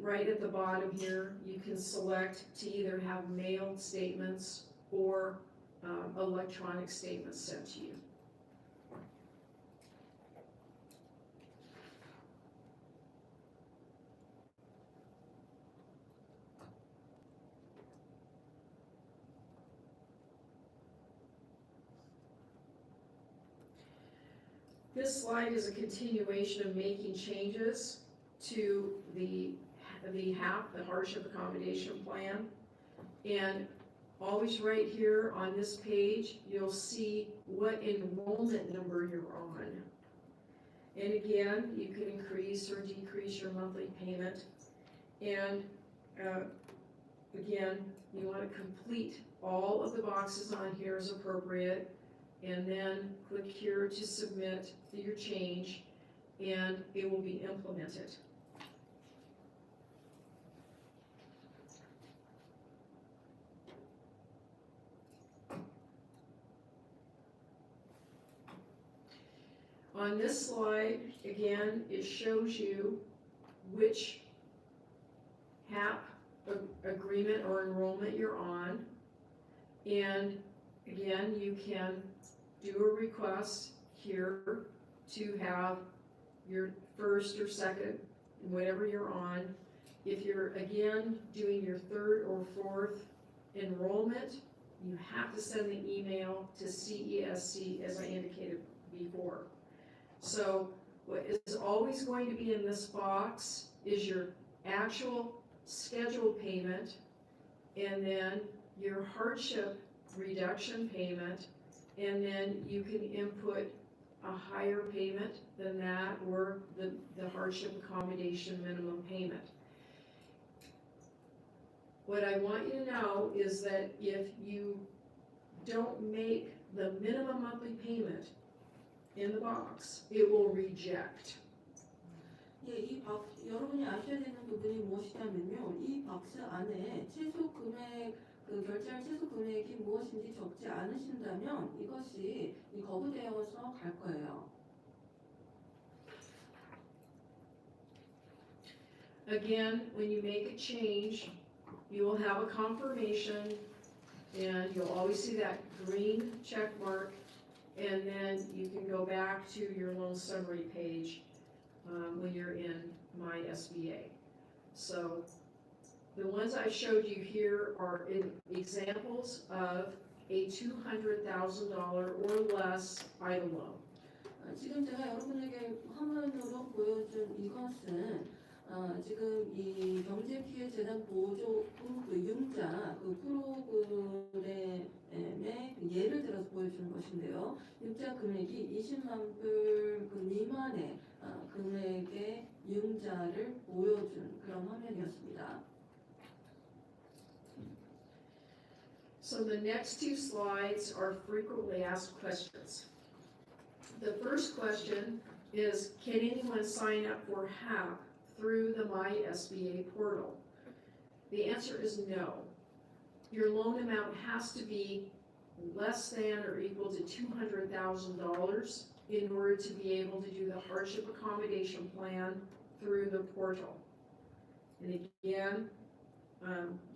Right at the bottom here, you can select to either have mailed statements or electronic statements sent to you. This slide is a continuation of making changes to the HAP, the Hardship Accommodation Plan. And always right here on this page, you'll see what enrollment number you're on. And again, you can increase or decrease your monthly payment. And again, you want to complete all of the boxes on here as appropriate, and then click here to submit your change, and it will be implemented. On this slide, again, it shows you which HAP agreement or enrollment you're on. And again, you can do a request here to have your first or second, whatever you're on. If you're, again, doing your third or fourth enrollment, you have to send the email to CESC, as I indicated before. So what is always going to be in this box is your actual scheduled payment, and then your hardship reduction payment, and then you can input a higher payment than that, or the hardship accommodation minimum payment. What I want you to know is that if you don't make the minimum monthly payment in the box, it will reject. 예, 여러분이 아셔야 되는 부분이 무엇이냐면요. 이 박스 안에 최소 금액, 결제할 최소 금액이 무엇인지 적지 않으신다면 이것이 거부되어서 갈 거예요. Again, when you make a change, you will have a confirmation, and you'll always see that green check mark, and then you can go back to your loan summary page when you're in My SBA. So the ones I showed you here are examples of a $200,000 or less EIDL loan. 지금 제가 여러분에게 화면으로 보여준 이것은 지금 이 경제피해재단 보조금 융자 프로그램의 예를 들어서 보여주는 것인데요. 융자 금액이 20만 불 미만의 금액의 융자를 보여준 그런 화면이었습니다. So the next two slides are frequently asked questions. The first question is, can anyone sign up for HAP through the My SBA portal? The answer is no. Your loan amount has to be less than or equal to $200,000 in order to be able to do the hardship accommodation plan through the portal. And again,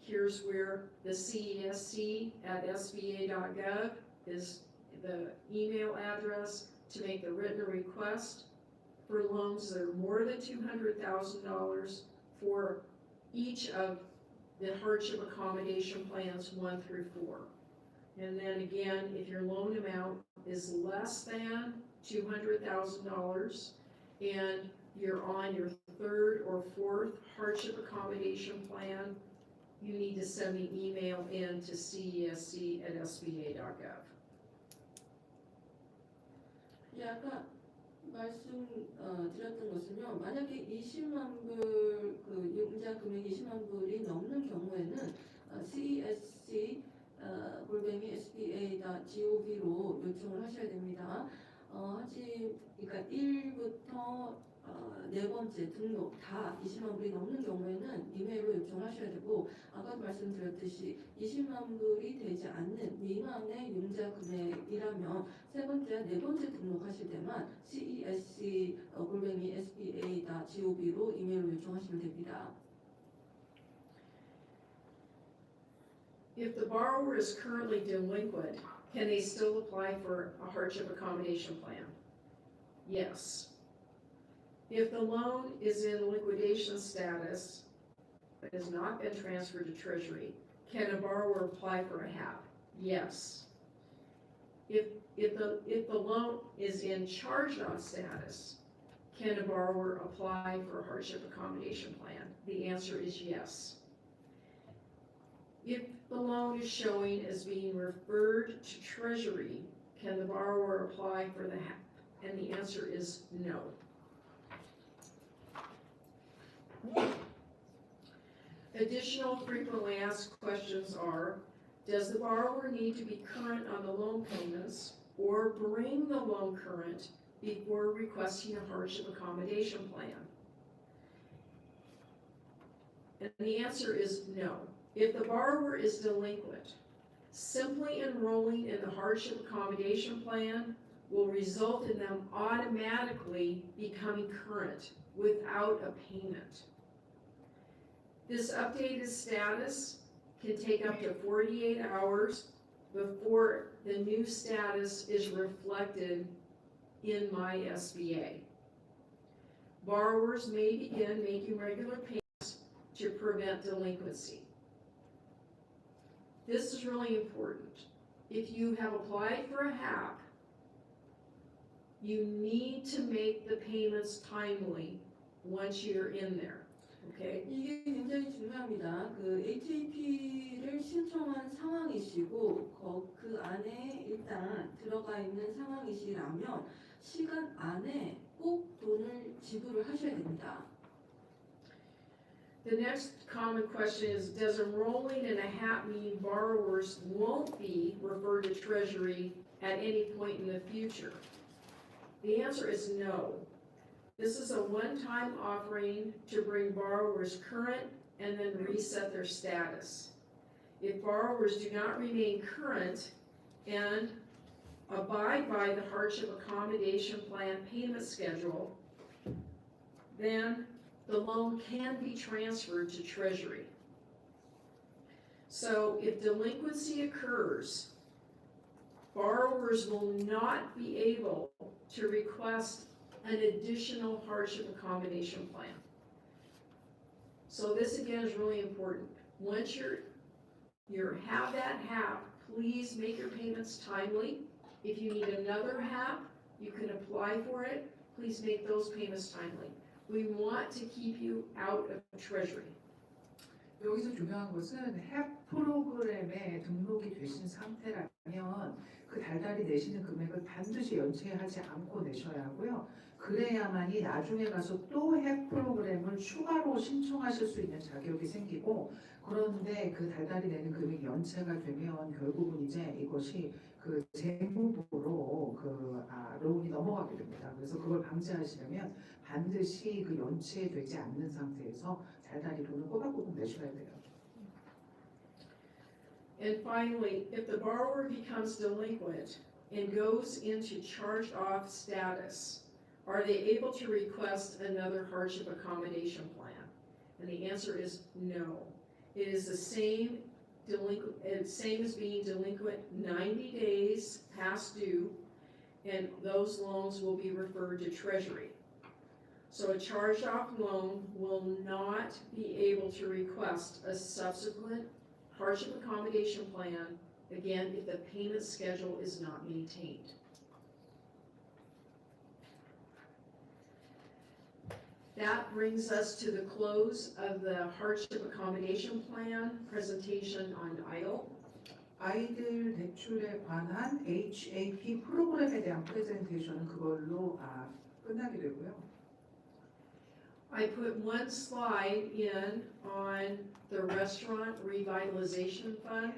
here's where the CESC at SBA.gov is the email address to make the written request for loans that are more than $200,000 for each of the hardship accommodation plans 1 through 4. And then again, if your loan amount is less than $200,000 and you're on your third or fourth hardship accommodation plan, you need to send the email in to CESC at SBA.gov. 예, 아까 말씀드렸던 것은요. 만약에 20만 불 융자 금액이 20만 불이 넘는 경우에는 CESC 골뱅이 SBA.gov로 요청을 하셔야 됩니다. 그러니까 1부터 네 번째 등록 다 20만 불이 넘는 경우에는 이메일로 요청하셔야 되고, 아까 말씀드렸듯이 20만 불이 되지 않는 미만의 융자 금액이라면 세 번째, 네 번째 등록하실 때만 CESC 골뱅이 SBA.gov로 이메일로 요청하시면 됩니다. If the borrower is currently delinquent, can they still apply for a hardship accommodation plan? Yes. If the loan is in liquidation status but has not been transferred to Treasury, can a borrower apply for a HAP? Yes. If the loan is in charged-off status, can a borrower apply for a hardship accommodation plan? The answer is yes. If the loan is showing as being referred to Treasury, can the borrower apply for the HAP? And the answer is no. Additional frequently asked questions are, does the borrower need to be current on the loan payments or bring the loan current before requesting a hardship accommodation plan? And the answer is no. If the borrower is delinquent, simply enrolling in the hardship accommodation plan will result in them automatically becoming current without a payment. This updated status can take up to 48 hours before the new status is reflected in my SBA. Borrowers may begin making regular payments to prevent delinquency. This is really important. If you have applied for a HAP, you need to make the payments timely once you're in there, okay? 이게 굉장히 중요합니다. 그 HAP를 신청한 상황이시고 그 안에 일단 들어가 있는 상황이시라면 시간 안에 꼭 돈을 지불을 하셔야 됩니다. The next common question is, does enrolling in a HAP mean borrowers won't be referred to Treasury at any point in the future? The answer is no. This is a one-time offering to bring borrowers current and then reset their status. If borrowers do not remain current and abide by the Hardship Accommodation Plan payment schedule, then the loan can be transferred to Treasury. So if delinquency occurs, borrowers will not be able to request an additional hardship accommodation plan. So this again is really important. Once you have that HAP, please make your payments timely. If you need another HAP, you can apply for it. Please make those payments timely. We want to keep you out of Treasury. 여기서 중요한 것은 햅 프로그램에 등록이 되신 상태라면 그 달달이 내시는 금액을 반드시 연체하지 않고 내셔야 하고요. 그래야만이 나중에 가서 또 햅 프로그램을 추가로 신청하실 수 있는 자격이 생기고, 그런데 그 달달이 내는 금액이 연체가 되면 결국은 이제 이것이 그 재무부로 론이 넘어가게 됩니다. 그래서 그걸 방지하시려면 반드시 그 연체되지 않는 상태에서 달달이 돈을 꼬박꼬박 내셔야 돼요. And finally, if the borrower becomes delinquent and goes into charged off status, are they able to request another hardship accommodation plan? And the answer is no. It is the same as being delinquent 90 days past due, and those loans will be referred to Treasury. So a charged off loan will not be able to request a subsequent hardship accommodation plan, again, if the payment schedule is not maintained. That brings us to the close of the Hardship Accommodation Plan presentation on EIDL. 아이들 대출에 관한 HAP 프로그램에 대한 프레젠테이션은 그걸로 끝나게 되고요. I put one slide in on the Restaurant Revitalization Fund.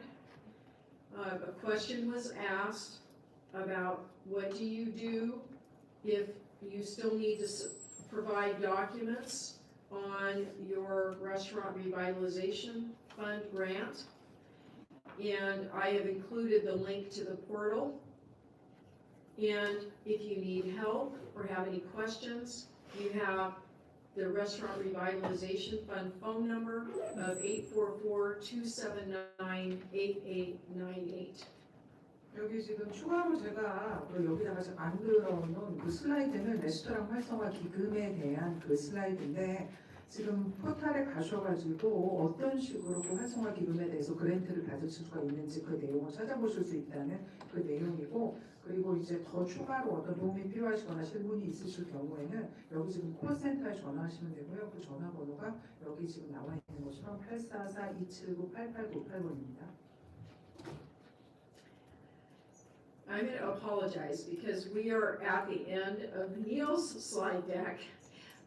A question was asked about what do you do if you still need to provide documents on your Restaurant Revitalization Fund grant. And I have included the link to the portal. And if you need help or have any questions, you have the Restaurant Revitalization Fund phone number of 844-279-8898. 여기 지금 추가로 제가 여기다가 만들어 놓은 그 슬라이드는 레스토랑 활성화 기금에 대한 그 슬라이드인데, 지금 포털에 가셔가지고 어떤 식으로 그 활성화 기금에 대해서 그랜트를 받을 수가 있는지 그 내용을 찾아보실 수 있다는 그 내용이고, 그리고 이제 더 추가로 어떤 도움이 필요하시거나 질문이 있으실 경우에는 여기 지금 콜센터에 전화하시면 되고요. 그 전화번호가 여기 지금 나와 있는 것처럼 844-279-8898번입니다. I'm going to apologize because we are at the end of Neil's slide deck,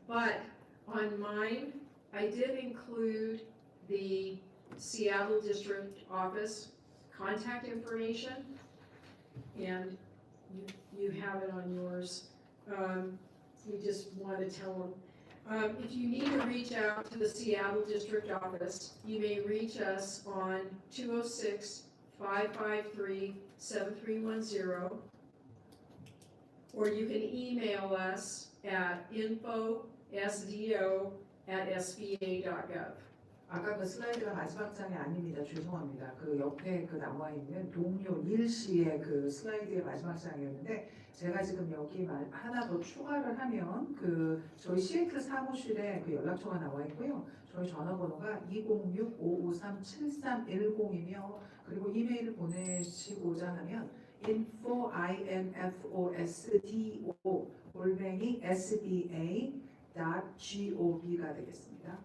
but on mine, I did include the Seattle District Office contact information, and you have it on yours. We just want to tell them. If you need to reach out to the Seattle District Office, you may reach us on 206-553-7310. or you can email us at info.sdo@sba.gov. 아까 그 슬라이드가 마지막 장이 아닙니다. 죄송합니다. 그 옆에 그 나와 있는 동료 닐 씨의 그 슬라이드의 마지막 장이었는데 제가 지금 여기 하나 더 추가를 하면 그 저희 시애틀 사무실에 그 연락처가 나와 있고요. 저희 전화번호가 206-553-7310이며 그리고 이메일을 보내시고자 하면 info@sba.gov가 되겠습니다.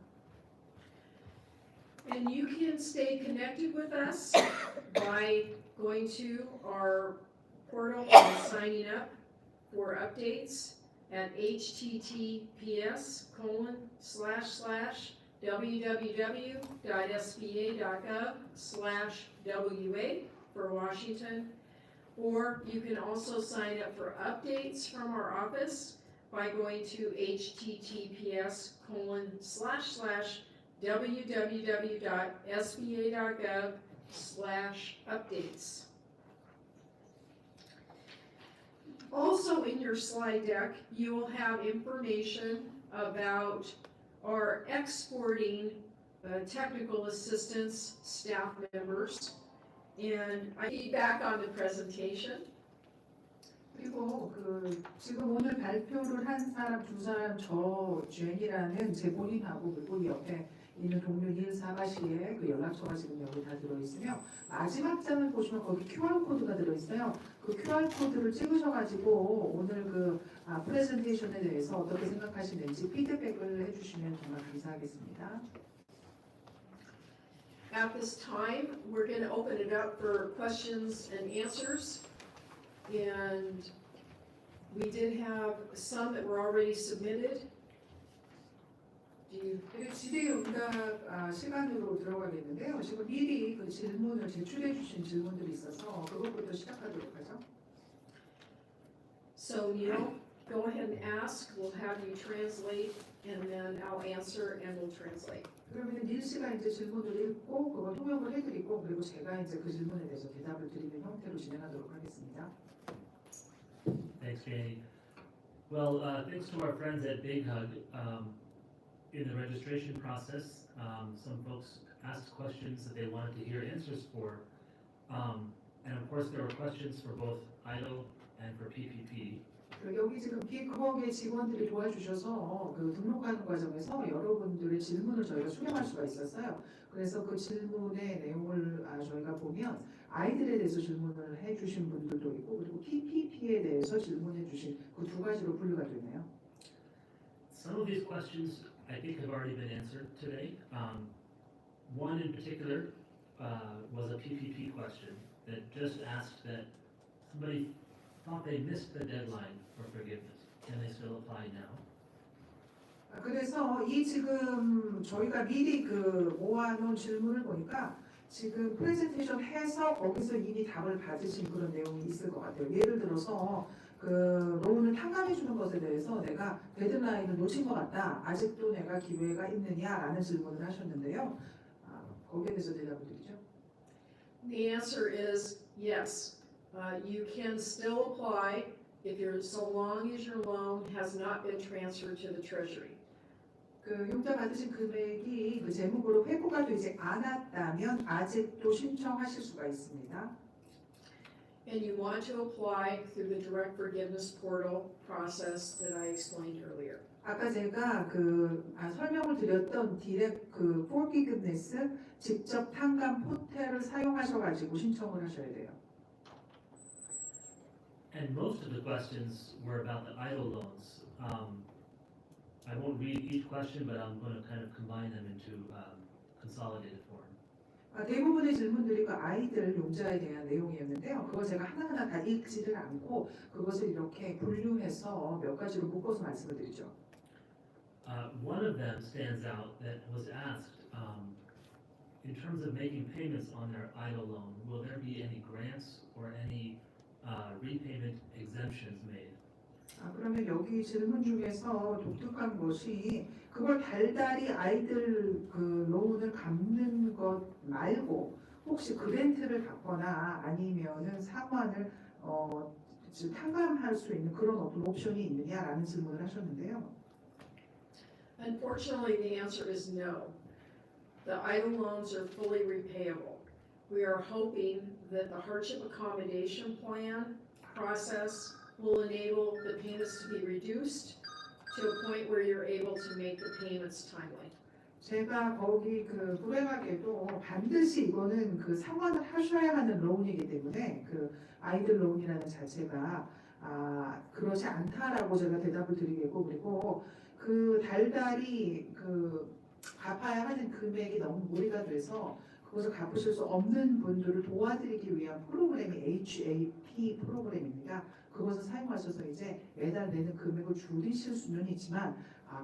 And you can stay connected with us by going to our portal and signing up for updates at https://www.sba.gov/WA for Washington. Or you can also sign up for updates from our office by going to https://www.sba.gov/updates. Also in your slide deck, you will have information about our exporting technical assistance staff members. And I be back on the presentation. 그리고 그 지금 오늘 발표를 한 사람 두 사람 저 쟈니라는 제 본인하고 그리고 이 옆에 있는 동료 닐 사바시의 그 연락처가 지금 여기 다 들어있으며 마지막 장을 보시면 거기 QR 코드가 들어있어요. 그 QR 코드를 찍으셔가지고 오늘 그 프레젠테이션에 대해서 어떻게 생각하시는지 피드백을 해주시면 정말 감사하겠습니다. At this time, we're going to open it up for questions and answers. And we did have some that were already submitted. 질의응답 시간으로 들어가겠는데요. 지금 미리 그 질문을 제출해 주신 질문들이 있어서 그것부터 시작하도록 하죠. So Neil, go ahead and ask. We'll have you translate, and then I'll answer and we'll translate. 그러면 닐 씨가 이제 질문을 읽고 그걸 통역을 해드리고 그리고 제가 이제 그 질문에 대해서 대답을 드리는 형태로 진행하도록 하겠습니다. Thanks, Janie. Well, thanks to our friends at BigHug. In the registration process, some folks asked questions that they wanted to hear answers for. And of course, there were questions for both EIDL and for PPP. 여기 지금 빅허그의 직원들이 도와주셔서 그 등록하는 과정에서 여러분들의 질문을 저희가 수렴할 수가 있었어요. 그래서 그 질문의 내용을 저희가 보면 아이들에 대해서 질문을 해주신 분들도 있고 그리고 PPP에 대해서 질문해주신 그 두 가지로 분류가 되네요. Some of these questions I think have already been answered today. One in particular was a PPP question that just asked that somebody thought they missed the deadline for forgiveness. Can they still apply now? 그래서 이 지금 저희가 미리 그 모아놓은 질문을 보니까 지금 프레젠테이션 해서 거기서 이미 답을 받으신 그런 내용이 있을 것 같아요. 예를 들어서 그 로운을 탕감해 주는 것에 대해서 내가 데드라인을 놓친 것 같다. 아직도 내가 기회가 있느냐라는 질문을 하셨는데요. 거기에 대해서 대답을 드리죠. The answer is yes. You can still apply if you're so long as your loan has not been transferred to the Treasury. 그 융자 받으신 금액이 그 재무부로 회부가 되지 않았다면 아직도 신청하실 수가 있습니다. And you want to apply through the direct forgiveness portal process that I explained earlier. 아까 제가 그 설명을 드렸던 디렉 그 forgiveness 직접 탕감 포털을 사용하셔가지고 신청을 하셔야 돼요. And most of the questions were about the EIDL loans. I won't read each question, but I'm going to kind of combine them into consolidated form. 대부분의 질문들이 그 아이들 용자에 대한 내용이었는데요. 그걸 제가 하나하나 다 읽지를 않고 그것을 이렇게 분류해서 몇 가지로 묶어서 말씀을 드리죠. One of them stands out that was asked, in terms of making payments on their EIDL loan, will there be any grants or any repayment exemptions made? 그러면 여기 질문 중에서 독특한 것이 그걸 달달이 아이들 그 로운을 갚는 것 말고 혹시 그랜트를 받거나 아니면은 상환을 즉 탕감할 수 있는 그런 어떤 옵션이 있느냐라는 질문을 하셨는데요. Unfortunately, the answer is no. The EIDL loans are fully repayable. We are hoping that the Hardship Accommodation Plan process will enable the payments to be reduced to a point where you're able to make the payments timely. 제가 거기 그 불행하게도 반드시 이거는 그 상환을 하셔야 하는 론이기 때문에 그 아이들 론이라는 자체가 그렇지 않다라고 제가 대답을 드리겠고, 그리고 그 달달이 그 갚아야 하는 금액이 너무 무리가 돼서 그것을 갚으실 수 없는 분들을 도와드리기 위한 프로그램이 HAP 프로그램입니다. 그것을 사용하셔서 이제 매달 내는 금액을 줄이실 수는 있지만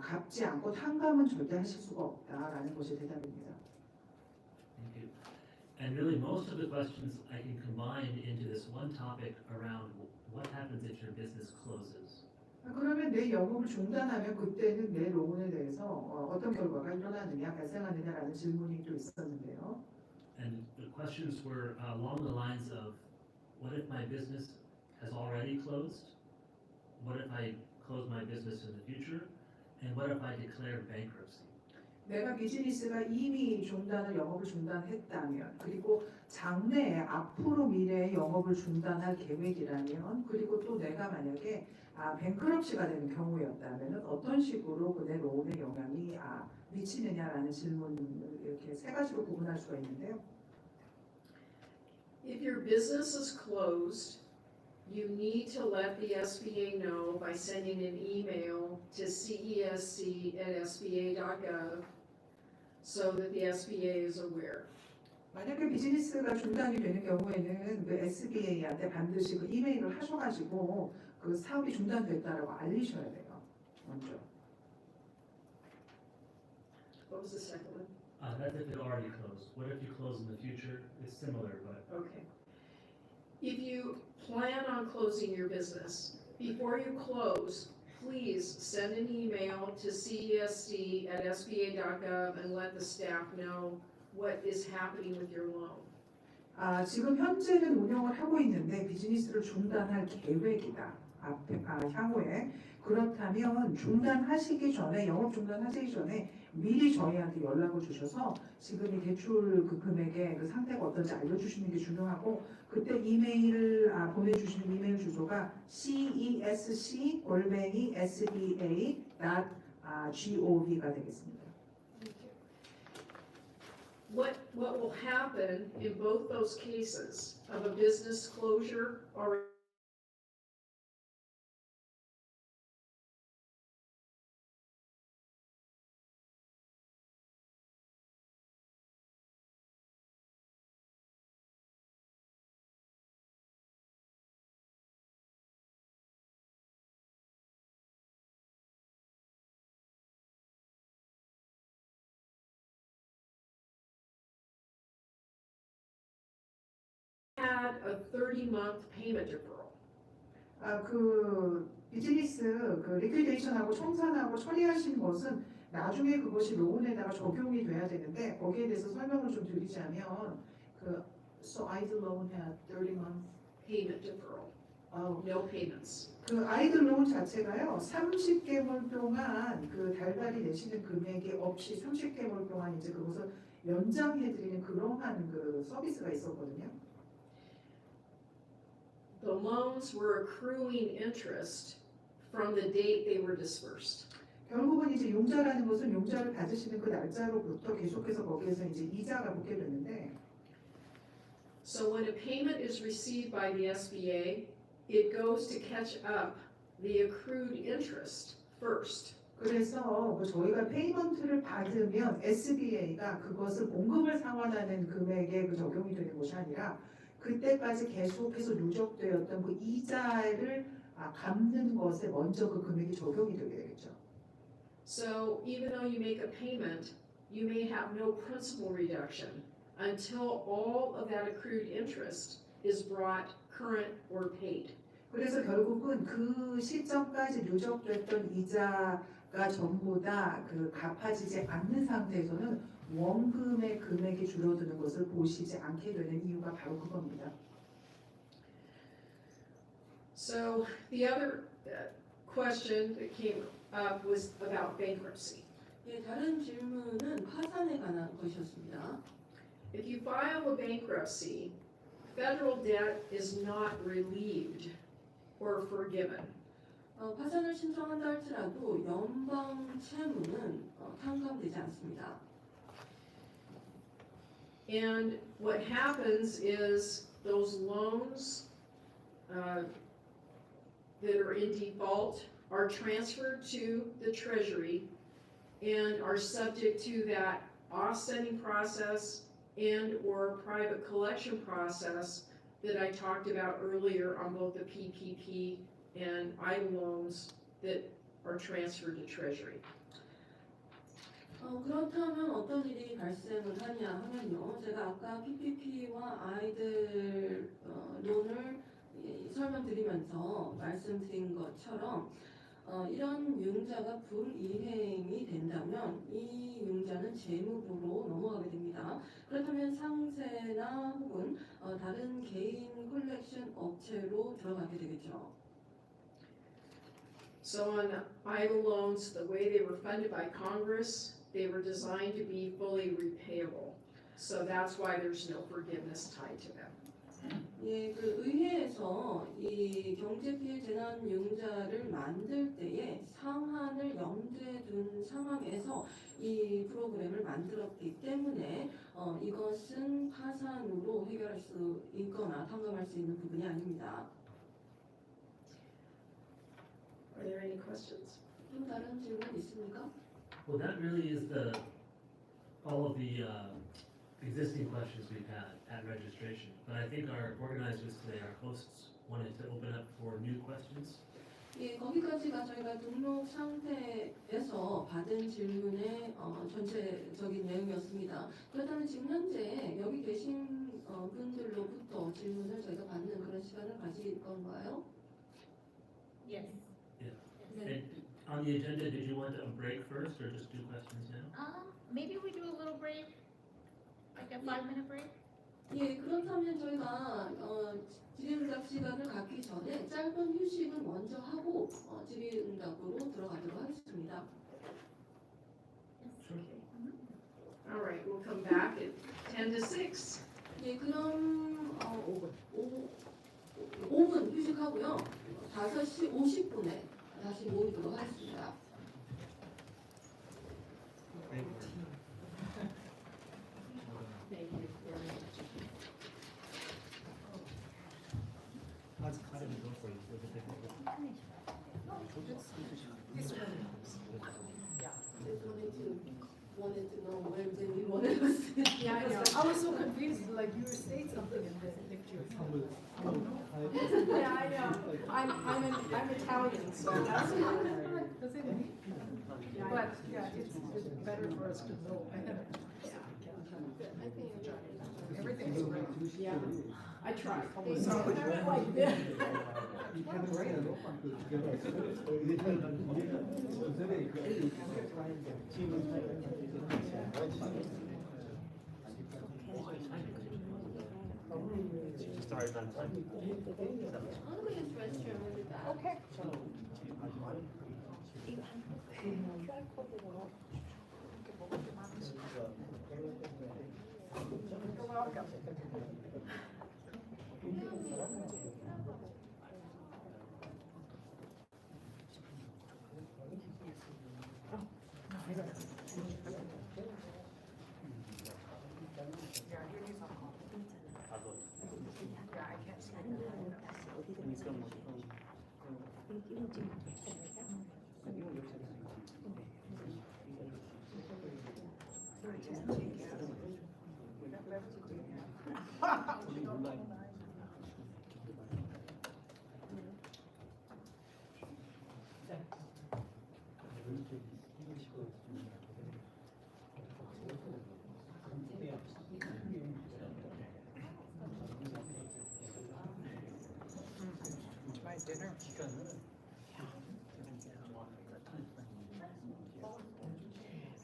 갚지 않고 탕감은 절대 하실 수가 없다라는 것이 대답입니다. Thank you. And really, most of the questions I can combine into this one topic around what happens if your business closes. 그러면 내 영업을 중단하면 그때는 내 론에 대해서 어떤 결과가 일어나느냐, 발생하느냐라는 질문이 또 있었는데요. And the questions were along the lines of, what if my business has already closed? What if I close my business in the future? And what if I declare bankruptcy? 내가 비즈니스가 이미 영업을 중단했다면, 그리고 장래에 앞으로 미래에 영업을 중단할 계획이라면, 그리고 또 내가 만약에 뱅크럽시가 되는 경우였다면 어떤 식으로 내 론에 영향이 미치느냐라는 질문을 이렇게 세 가지로 구분할 수가 있는데요. If your business is closed, you need to let the SBA know by sending an email to cesc@sba.gov so that the SBA is aware. 만약에 비즈니스가 중단이 되는 경우에는 그 SBA한테 반드시 그 이메일을 하셔가지고 그 사업이 중단됐다라고 알리셔야 돼요. 먼저. What was the second one? That's if it already closed. What if you close in the future? It's similar, but Okay. If you plan on closing your business, before you close, please send an email to cesc@sba.gov and let the staff know what is happening with your loan. 지금 현재는 운영을 하고 있는데 비즈니스를 중단할 계획이다. 향후에 그렇다면 중단하시기 전에 영업 중단하시기 전에 미리 저희한테 연락을 주셔서 지금 이 대출 그 금액의 그 상태가 어떤지 알려주시는 게 중요하고 그때 이메일 보내주시는 이메일 주소가 cesc@sba.gov가 되겠습니다. What will happen in both those cases of a business closure or had a 30-month payment deferral. 그 비즈니스 그 리퀴데이션하고 청산하고 처리하신 것은 나중에 그것이 론에다가 적용이 돼야 되는데 거기에 대해서 설명을 좀 드리자면 so EIDL loan had 30-month Payment deferral, no payments. 그 아이들 론 자체가요 30개월 동안 그 달달이 내시는 금액이 없이 30개월 동안 이제 그것을 연장해드리는 그러한 그 서비스가 있었거든요. The loans were accruing interest from the date they were dispersed. 결국은 이제 용자라는 것은 용자를 받으시는 그 날짜로부터 계속해서 거기에서 이제 이자가 붙게 되는데 So when a payment is received by the SBA, it goes to catch up the accrued interest first. 그래서 뭐 저희가 페이먼트를 받으면 SBA가 그것을 공급을 상환하는 금액에 그 적용이 되는 것이 아니라 그때까지 계속해서 누적되었던 그 이자를 갚는 것에 먼저 그 금액이 적용이 되게 되겠죠. So even though you make a payment, you may have no principal reduction until all of that accrued interest is brought current or paid. 그래서 결국은 그 시점까지 누적됐던 이자가 전부 다 그 갚아지지 않는 상태에서는 원금의 금액이 줄어드는 것을 보시지 않게 되는 이유가 바로 그겁니다. So the other question that came up was about bankruptcy. 예, 다른 질문은 파산에 관한 것이었습니다. If you file a bankruptcy, federal debt is not relieved or forgiven. 파산을 신청한다 할지라도 연방 채무는 탕감되지 않습니다. And what happens is those loans that are in default are transferred to the Treasury and are subject to that offsetting process and or private collection process that I talked about earlier on both the PPP and EIDL loans that are transferred to Treasury. 그렇다면 어떤 일이 발생을 하냐 하면요. 제가 아까 PPP와 아이들 론을 설명드리면서 말씀드린 것처럼 이런 융자가 불이행이 된다면 이 융자는 재무부로 넘어가게 됩니다. 그렇다면 상세나 혹은 다른 개인 컬렉션 업체로 들어가게 되겠죠. So on EIDL loans, the way they were funded by Congress, they were designed to be fully repayable. So that's why there's no forgiveness tied to them. 예, 그 의회에서 이 경제피해 재난 융자를 만들 때에 상한을 염두에 둔 상황에서 이 프로그램을 만들었기 때문에 이것은 파산으로 해결할 수 있거나 탕감할 수 있는 부분이 아닙니다. Are there any questions? 또 다른 질문 있습니까? Well, that really is all of the existing questions we've had at registration. But I think our organizers today, our hosts, wanted to open up for new questions. 예, 거기까지가 저희가 등록 상태에서 받은 질문의 전체적인 내용이었습니다. 그렇다면 지금 현재 여기 계신 분들로부터 질문을 저희가 받는 그런 시간을 가질 건가요? Yes. And on the agenda, did you want a break first or just do questions now? Maybe we do a little break, like a 5-minute break. 예, 그렇다면 저희가 질의응답 시간을 갖기 전에 짧은 휴식을 먼저 하고 질의응답으로 들어가도록 하겠습니다. All right, we'll come back at 10 to 6. 예, 그럼 5분 휴식하고요. 5시 50분에 다시 모이도록 하겠습니다. Wanted to know where we wanted to sit. Yeah, I know. I was so confused, like you were saying something in the picture. Yeah, I know. I'm Italian, so that's does it mean? But yeah, it's better for us to know ahead of time. I think Everything's great. Yeah, I tried. So I went like this. Sorry about that. I'll go use restroom in the back. Okay. You're welcome. Yeah, you need some coffee. Yeah, I can't see. My dinner.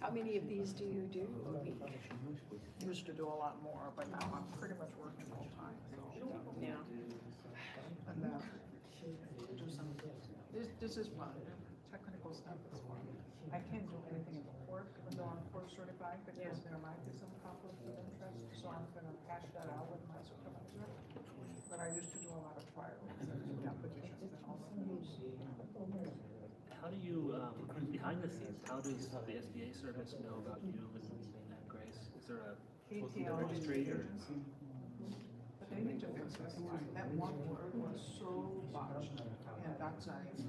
How many of these do you do a week? Used to do a lot more, but now I'm pretty much working full time, so, yeah. And this is one, technical stuff is one. I can't do anything in the court, even though I'm court certified, because there might be some conflict of interest, so I'm gonna hash that out with my supervisor. But I used to do a lot of trials and applications and all of those. How do you, behind the scenes, how does the SBA service know about you and Grace? Is there a KTL registry or? But they need to fix this line. That one word was so botched and doxized.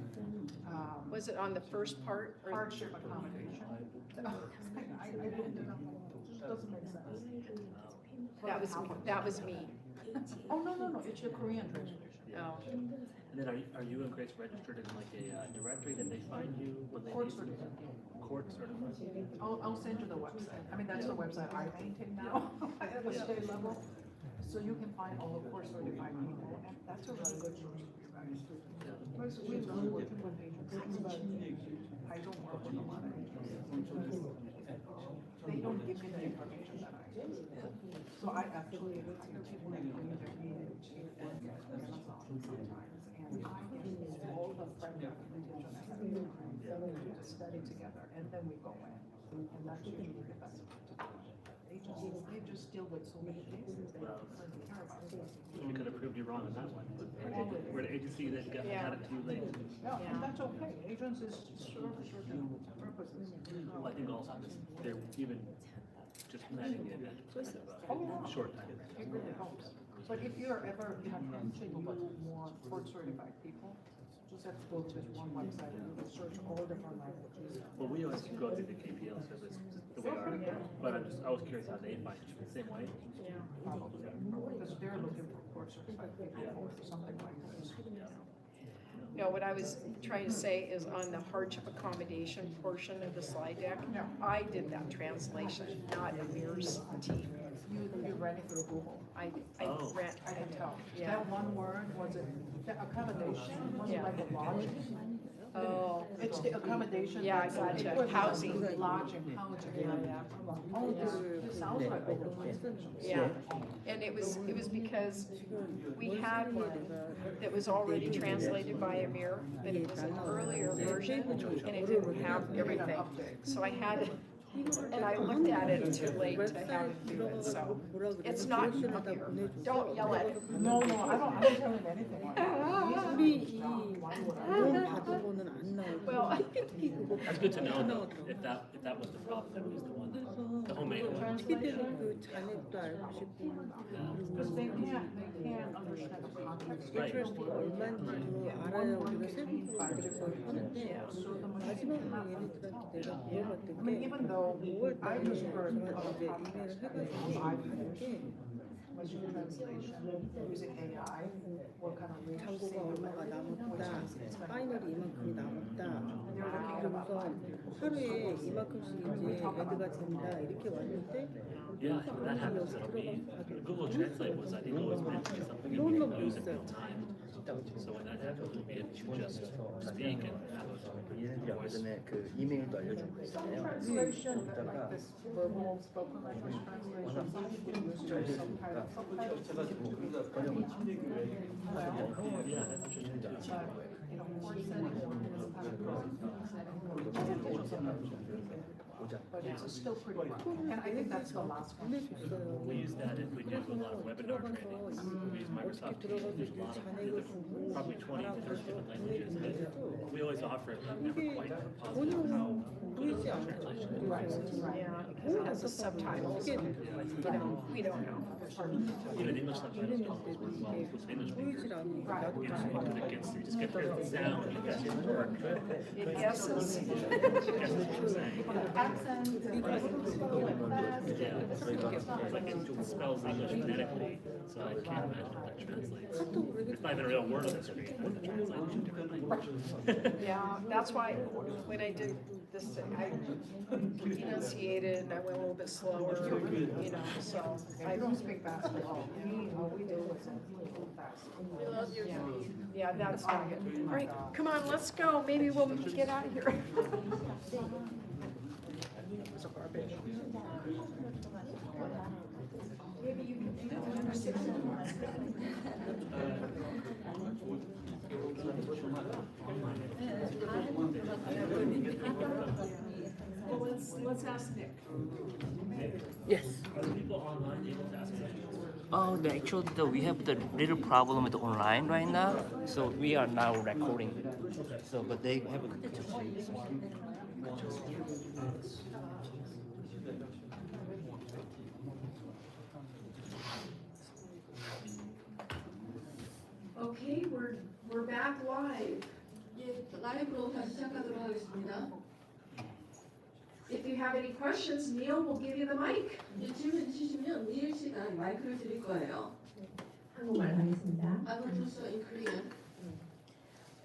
Was it on the first part? or- Hardship accommodation. I looked it up. It just doesn't make sense. That was me. Oh, no, it's your Korean translation. Oh. And then are you and Grace registered in like a directory that they find you when they Court need you? certified. Court certified? I'll send you the website. I mean, that's the website I maintain now at the state level. So you can find all the court certified people, and that's a really good source for you guys. Because we love working with agencies, but I don't work with a lot of agencies because they don't give me the information that I need. So I actually hire people that bring their chief and Amazon sometimes, and I get all the friend documentation ahead of time. We just study together, and then we go in, and that's usually the best way to do it. Agencies, they just deal with so many cases, they don't really care about it. We could have proved you wrong on that one. We're an agency that got it to you late. Yeah, and that's okay, agencies serve certain purposes. Well, I think also they're even just letting it at kind of a short time. It really helps. But if you're ever in a pinch and you want court certified people, just have to go to this one website and you can search all different languages. Well, we always go through the KPL service the way our, but I was curious how they find you, the same way? Probably, because they're looking for court certified people or something like this. No, what I was trying to say is on the hardship accommodation portion of the slide deck, I did that translation, not Amir's team. You ran it through Google. I Oh. ran, I can tell. Yeah. That one word, was it, the accommodation, was it Yeah. like a lodging? oh, It's the accommodation. Yeah, I that's gotcha. equivalent to Housing. Lodging, housing. Oh, this sounds like overtime. yeah. And it was because we had one that was already translated by Amir, but it was an earlier version and it didn't have everything. So I had it, and I looked at it too late to have it do it, so. It's not Amir. Don't yell at it. No, I don't tell him anything like that. 우리 이 돈 받으고는 안 나오고 Well, That's good to know though, if that was the problem, that was the one, the homemade one. 어떻게 되는 그 잔액도 알고 싶고 Because they can't understand the context. 인트레스트가 얼마인지도 알아야 우리가 세금들을 거의 하는데 마지막으로 얘네들한테 내가 물어봤던 I mean, 게 even though 5월 I 달에 just heard 저한테 of 이제 context, 이메일을 해가지고 하는 게 machine translation, using AI, what kind of rates 잔고가 얼마가 남았다, 파이널이 이만큼이 남았다, 그러면서 하루에 이만큼씩 이제 애드가 된다 이렇게 왔는데 Yeah, that happens, it'll be, Google Translate was, I think, always meant to be something you can use in real time. So when that happens, it'll be able to just speak and have a 얘네들이 아까 전에 그 이메일도 알려주고 있잖아요. translation, like 거기다가 this verbal spoken language translation, some people use 잘 their 됐으니까 subtitles. 번역을 Yeah, that's interesting too. You know, court settings is kind of but it's still pretty rough. And I think that's the last one. We use that if we do a lot of webinar trainings. We use Microsoft Teams. There's a lot of different, probably 20 to 30 different languages. But we always offer it, but never quite positive how good of a translation it is. yeah, because it has the subtitles, we don't know. Even English subtitles don't always work well with English speakers. You just get the sound, you get the word. It guesses. Yeah, it's like it spells English phonetically, so I can't imagine how that translates. It's not even a real word on the screen, it translates to a different language. Yeah, that's why when I did this, I enunciated and I went a little bit slower, you know, so I don't speak fast at all. We do it fast. yeah, that's not good. All right, come on, let's go. Maybe we'll get out of here. It's a garbage. let's ask Nick. Yes. Are the people online able to ask questions? Actually, we have the little problem with the online right now, so we are now recording. So, but they have a Okay, we're back live. 예, 라이브로 다시 시작하도록 하겠습니다. If you have any questions, Neil will give you the mic. 예, 질문 주시면 니엘 씨가 마이크를 드릴 거예요. 한국말 하겠습니다. I will do so in Korean.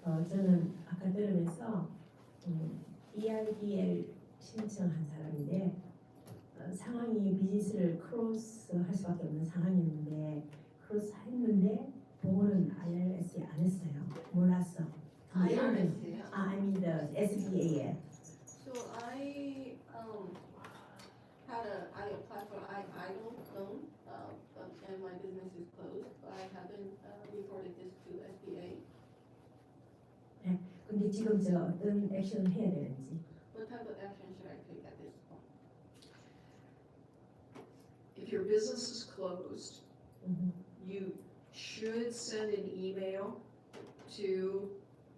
저는 아까 들으면서 EIDL 신청한 사람인데 상황이 비즈니스를 크로스 할 수밖에 없는 상황이었는데 크로스 했는데 보고는 IRS에 안 했어요. 몰랐어. IRS예요. I mean the SBA에. So I applied for EIDL loan, and my business is closed. But I haven't reported this to SBA. 근데 지금 저 어떤 액션을 해야 되는지. What type of action should I take at this point? If your business is closed, 음. you should send an email to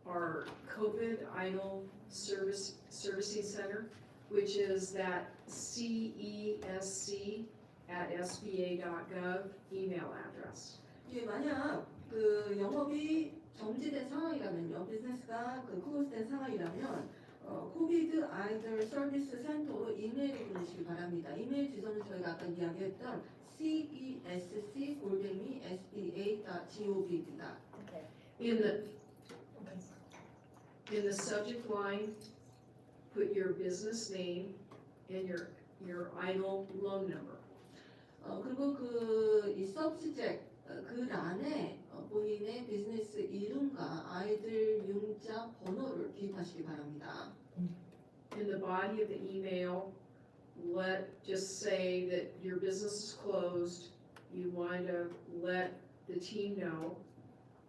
our COVID idle servicing center, which is that cesc@sba.gov email address. 예, 만약 그 영업이 정지된 상황이라면요, 비즈니스가 그 클로즈된 상황이라면 코비드 아이들 서비스 센터로 이메일을 보내시기 바랍니다. 이메일 주소는 저희가 아까 이야기했던 cesc@sba.gov.입니다. In the subject line, put your business name and your idle loan number. 그리고 그 이 서브젝트 그 란에 본인의 비즈니스 이름과 아이들 융자 번호를 기입하시기 바랍니다. In the body of the email, just say that your business is closed, you want to let the team know,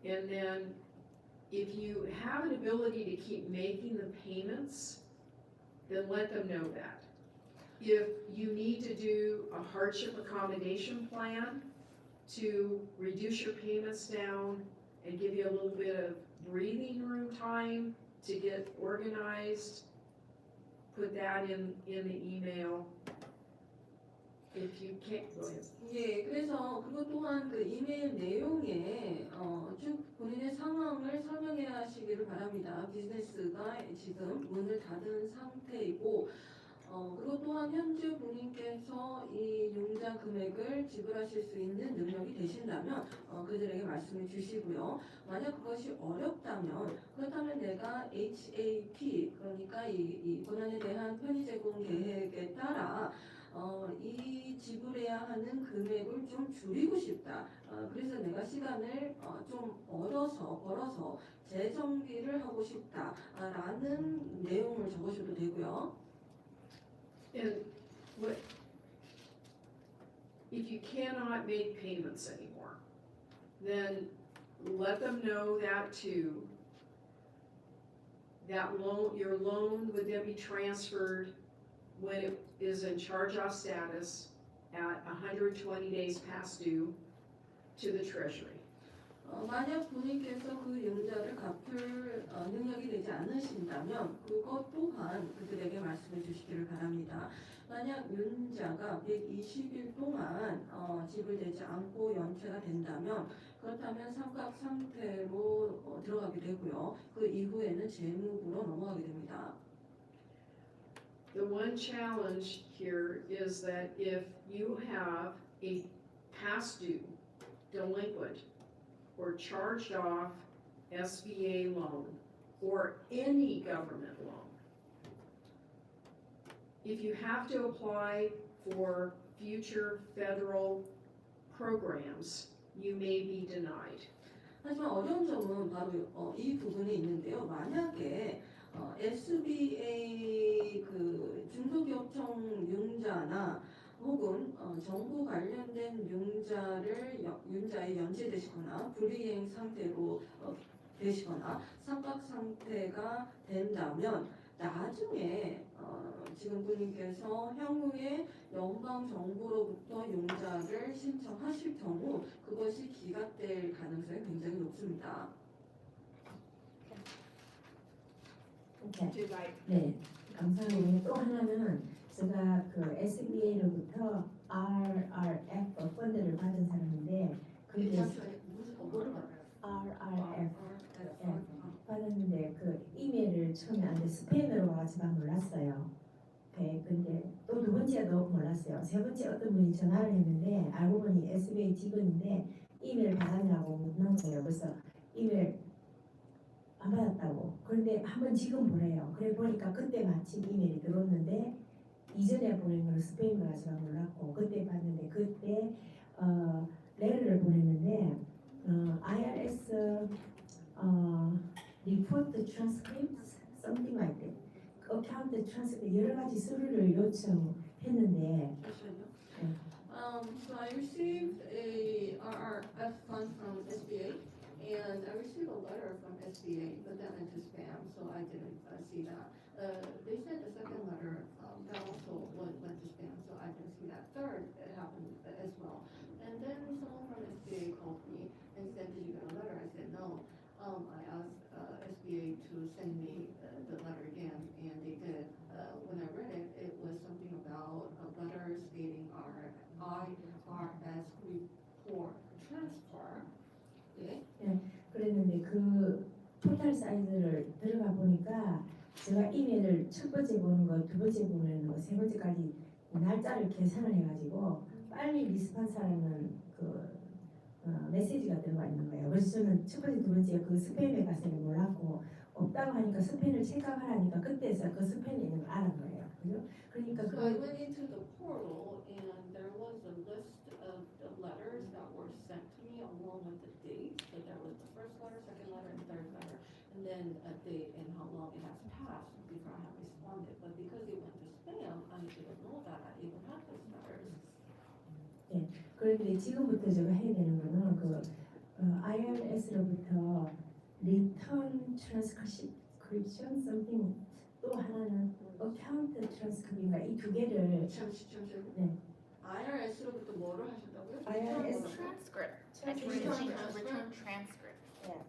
and then if you have an ability to keep making the payments, then let them know that. If you need to do a hardship accommodation plan to reduce your payments down and give you a little bit of breathing room time to get organized, put that in the email. If you can't, go ahead. 예, 그래서 그것 또한 그 이메일 내용에 쭉 본인의 상황을 설명해 하시기를 바랍니다. 비즈니스가 지금 문을 닫은 상태이고, 그리고 또한 현재 본인께서 이 융자 금액을 지불하실 수 있는 능력이 되신다면 그들에게 말씀을 주시고요. 만약 그것이 어렵다면 그렇다면 내가 HAP 그러니까 이 권한에 대한 편의 제공 계획에 따라 이 지불해야 하는 금액을 좀 줄이고 싶다. 그래서 내가 시간을 좀 벌어서 재정비를 하고 싶다라는 내용을 적으셔도 되고요. And if you cannot make payments anymore, then let them know that too. That loan, your loan would then be transferred when it is in charge-off status at 120 days past due to the Treasury. 만약 본인께서 그 융자를 갚을 능력이 되지 않으신다면 그것 또한 그들에게 말씀해 주시기를 바랍니다. 만약 융자가 120일 동안 지불되지 않고 연체가 된다면 그렇다면 삼각 상태로 들어가게 되고요. 그 이후에는 재무부로 넘어가게 됩니다. The one challenge here is that if you have a past due, delinquent, or charged off SBA loan or any government loan, if you have to apply for future federal programs, you may be denied. 하지만 어려운 점은 바로 이 부분에 있는데요. 만약에 SBA 그 중소기업청 융자나 혹은 정부 관련된 융자에 연체되시거나 불이행 상태로 되시거나 삼각 상태가 된다면 나중에 지금 분님께서 향후에 연방 정부로부터 융자를 신청하실 경우 그것이 기각될 가능성이 굉장히 높습니다. 네, 감사하고 또 하나는 제가 그 SBA로부터 RRF 펀드를 받은 사람인데 그게 RRF 받았는데 그 이메일을 처음에 안 돼 스팸으로 와가지고 몰랐어요. 네, 근데 또 두 번째도 몰랐어요. 세 번째 어떤 분이 전화를 했는데 알고 보니 SBA 직원인데 이메일 받았냐고 묻는 거예요. 그래서 이메일 안 받았다고. 그런데 한번 지금 보내요. 그래 보니까 그때 마침 이메일이 들어왔는데 이전에 보낸 걸 스팸으로 가지고 몰랐고 그때 봤는데 그때 레터를 보냈는데 IRS report transcripts something like that. account transcript 여러 가지 서류를 요청했는데 So I received a RRF fund from SBA, and I received a letter from SBA, but that went to spam, so I didn't see that. They sent a second letter that also went to spam, so I didn't see that. Third, it happened as well. And then someone from SBA called me and said, "Did you get a letter?" I said, "No." I asked SBA to send me the letter again, and they did. When I read it, it was something about a letter stating our IRS report transfer. 네. 그랬는데 그 토탈 사이즈를 들어가 보니까 제가 이메일을 첫 번째 보는 거, 두 번째 보는 거, 세 번째까지 날짜를 계산을 해가지고 빨리 리스폰스하는 그 메시지가 들어가 있는 거예요. 그래서 저는 첫 번째, 두 번째 그 스팸에 가서는 몰랐고 없다고 하니까 스팸을 체크하라니까 그때서 그 스팸에 있는 걸 알은 거예요. 그죠? 그러니까 So I went into the portal, and there was a list of the letters that were sent to me along with the date. So there was the first letter, second letter, and third letter, and then a date and how long it has passed before I have responded. But because it went to spam, I didn't know that I even had those letters. 그런데 지금부터 제가 해야 되는 거는 그 IRS로부터 return transcription something 또 하나는 account transcript인가 이 두 개를 잠시만요. 네. IRS로부터 뭐를 하셨다고요? IRS Transcript. Transcript. Return transcript. Yeah.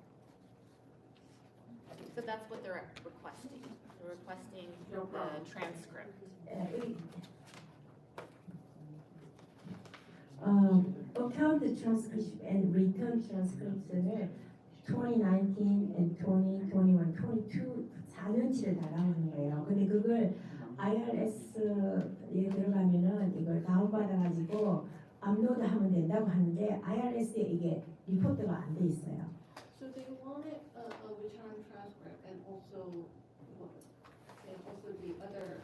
So that's what they're requesting. They're requesting No problem. the transcript. account transcription and return transcription을 2019 and 2021, 22 4년치를 달아오는 거예요. 근데 그걸 IRS에 들어가면은 이걸 다운받아가지고 업로드하면 된다고 하는데 IRS에 이게 리포트가 안 돼 있어요. So they wanted a return transcript and also the other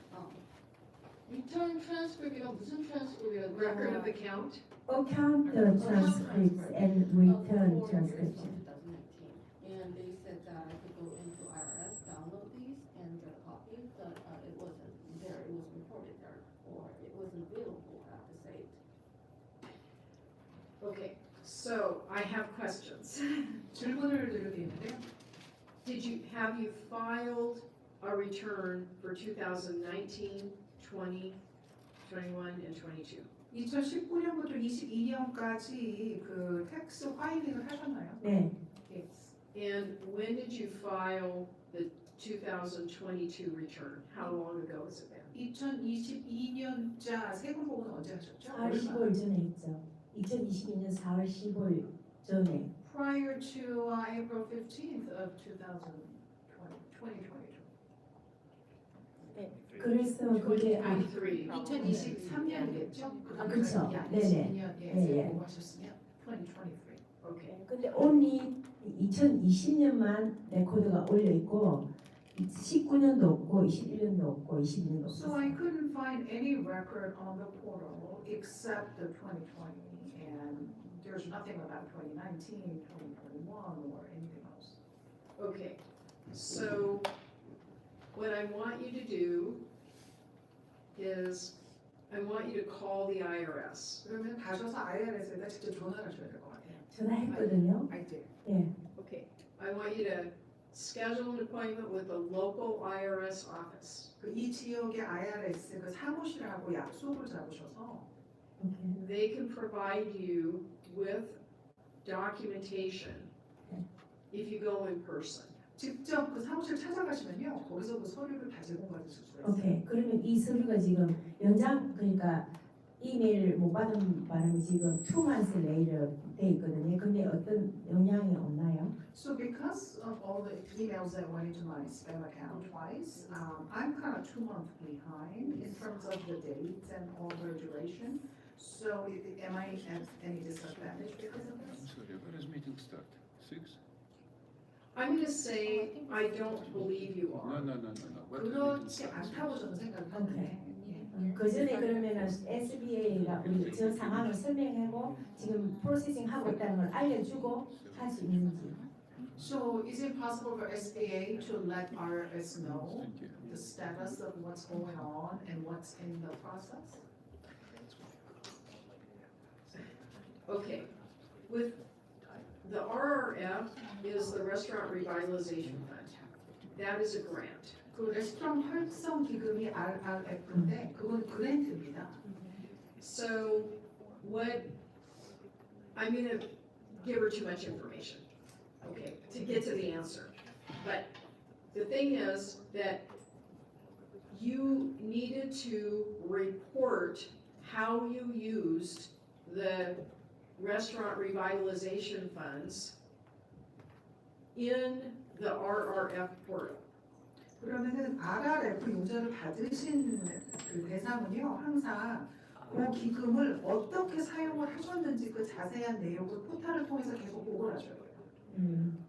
return transcript이랑 무슨 transcript이라고? Record of account. account transcripts and return transcription. 2019, and they said that I could go into IRS, download these, and get a copy, but it wasn't there. It wasn't reported there, or it wasn't available at the site. Okay, so I have questions. 질문을 드려도 되는데요. Have you filed a return for 2019, 20, 21, and 22? 2019년부터 22년까지 그 텍스 파일링을 하셨나요? 네, Yes. And when did you file the 2022 return? How long ago has it been? 2022년자 세금 보고는 언제 하셨죠? 4월 15일 전에 있죠. 2022년 4월 15일 전에. Prior to April 15th of 2022. 그래서 그게 23. 2023년이겠죠? 아, 그쵸. 네네. 22년 네, 세금 보고하셨으면 2023. Okay. 근데 only 2020년만 레코드가 올려 있고 19년도 없고 21년도 없고 22년도 So I 없어요. couldn't find any record on the portal except the 2020, and there's nothing about 2019, 2021, or anything else. Okay. So what I want you to do is I want you to call the IRS. 그러면 가셔서 IRS에다 직접 전화를 하셔야 될 것 같아요. 전화했거든요. I did. 네. Okay. I want you to schedule an appointment with the local IRS office. 그 이 지역의 IRS 그 사무실하고 약속을 잡으셔서 Okay. They can provide you with documentation if you go in person. 직접 그 사무실 찾아가시면요 거기서 그 서류를 다 제공받으실 수가 있어요. 오케이. 그러면 이 서류가 지금 연장 그러니까 이메일 못 받은 바람에 지금 2 months later 돼 있거든요. 근데 어떤 영향이 없나요? So because of all the emails that went into my spam account twice, I'm kind of 2 months behind in terms of the dates and all the duration. So am I at any disadvantage because of this? Sorry, when is meeting start? 6? I'm going to say I don't believe you No, are. no, no, no, no. What is meeting 그렇지 start? 않다고 저는 생각하는데 그 전에 그러면은 SBA가 우리 저 상황을 설명하고 지금 프로세싱 하고 있다는 걸 알려주고 할 수 있는지. So is it possible for SBA to let RS know Thank you. the status of what's going on and what's in the process? Okay. With the RRF is the Restaurant Revitalization Fund. That is a grant. 그 레스토랑 활성 기금이 RRF인데 그건 그랜트입니다. So what, I'm going to give her too much information, okay, to get to the answer. But the thing is that you needed to report how you used the restaurant revitalization funds in the RRF portal. 그러면은 RRF 용자를 받으신 그 대상은요 항상 그 기금을 어떻게 사용을 하셨는지 그 자세한 내용을 포털을 통해서 계속 보고를 하셔야 돼요.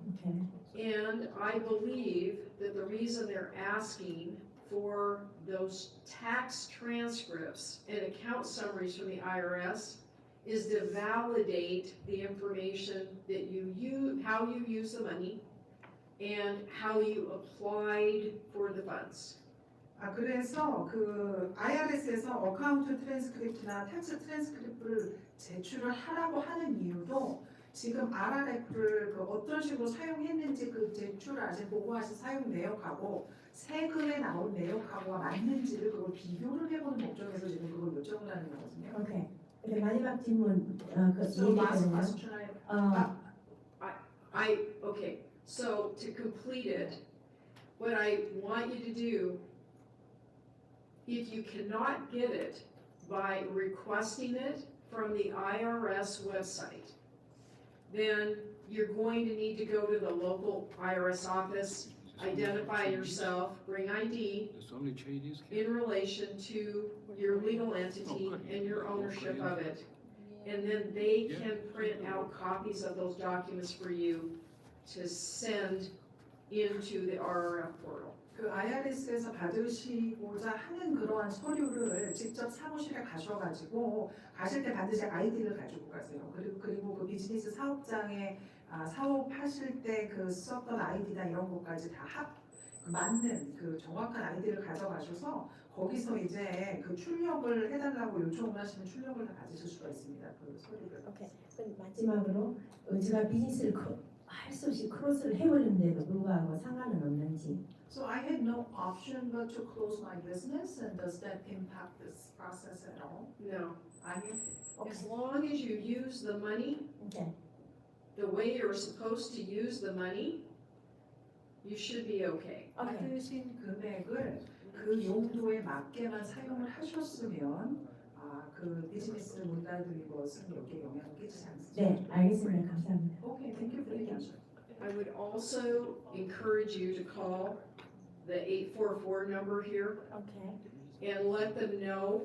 오케이. And I believe that the reason they're asking for those tax transcripts and account summaries from the IRS is to validate the information that you use, how you use the money, and how you applied for the funds. 아 그래서 그 IRS에서 어카운트 트랜스크립트나 텍스 트랜스크립트를 제출을 하라고 하는 이유도 지금 RRF를 그 어떤 식으로 사용했는지 그 제출하신 보고하신 사용 내역하고 세금에 나온 내역하고가 맞는지를 그걸 비교를 해보는 목적에서 지금 그걸 요청을 하는 거거든요. 오케이. 근데 마지막 질문 그 So last 얘기거든요. question I Okay, so to complete it, what I want you to do, if you cannot get it by requesting it from the IRS website, then you're going to need to go to the local IRS office, identify yourself, bring ID There's only Chinese here. in relation to your legal entity and your ownership of it. And then they can print out copies of those documents for you to send into the RRF portal. 그 IRS에서 받으시고자 하는 그러한 서류를 직접 사무실에 가셔가지고 가실 때 반드시 아이디를 가지고 가세요. 그리고 그 비즈니스 사업장에 사업하실 때 그 썼던 아이디나 이런 것까지 다 맞는 그 정확한 아이디를 가져가셔서 거기서 이제 그 출력을 해달라고 요청을 하시면 출력을 다 받으실 수가 있습니다. 그 서류를. 오케이. 그럼 마지막으로 제가 비즈니스를 할 수 없이 크로스를 해버렸는데도 불구하고 상관은 없는지. So I had no option but to close my business, and does that impact this process at all? No, 아니요. as long as you use the money 오케이. the way you're supposed to use the money, you should be okay. 받으신 금액을 그 용도에 맞게만 사용을 하셨으면 그 비즈니스 문 닫는 것은 여기에 영향을 끼치지 않습니다. 네, 알겠습니다. 감사합니다. Okay, thank you for the answer. I would also encourage you to call the 844 number here 오케이. and let them know,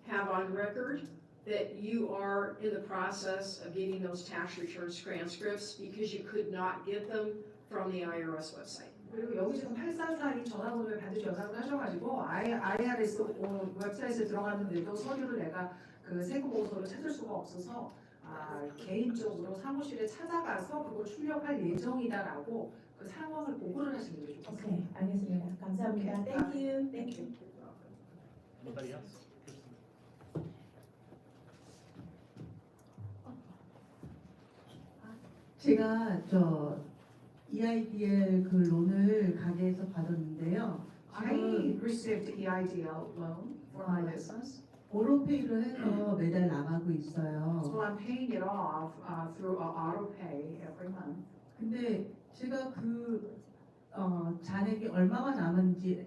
have on record, that you are in the process of getting those tax return transcripts because you could not get them from the IRS website. 그리고 여기 지금 8442 전화번호에 반드시 연락을 하셔가지고 IRS 웹사이트에 들어갔는데도 서류를 내가 그 세금 보고서를 찾을 수가 없어서 개인적으로 사무실에 찾아가서 그걸 출력할 예정이다라고 그 상황을 보고를 하시는 게 좋겠습니다. 오케이. 알겠습니다. 감사합니다. Thank you. Thank you. Anybody else? 제가 EIDL 그 론을 가게에서 받았는데요. I received EIDL loan for my business. 오로페이로 해서 매달 나가고 있어요. So I'm paying it off through auto pay every month. 근데 제가 그 잔액이 얼마가 남은지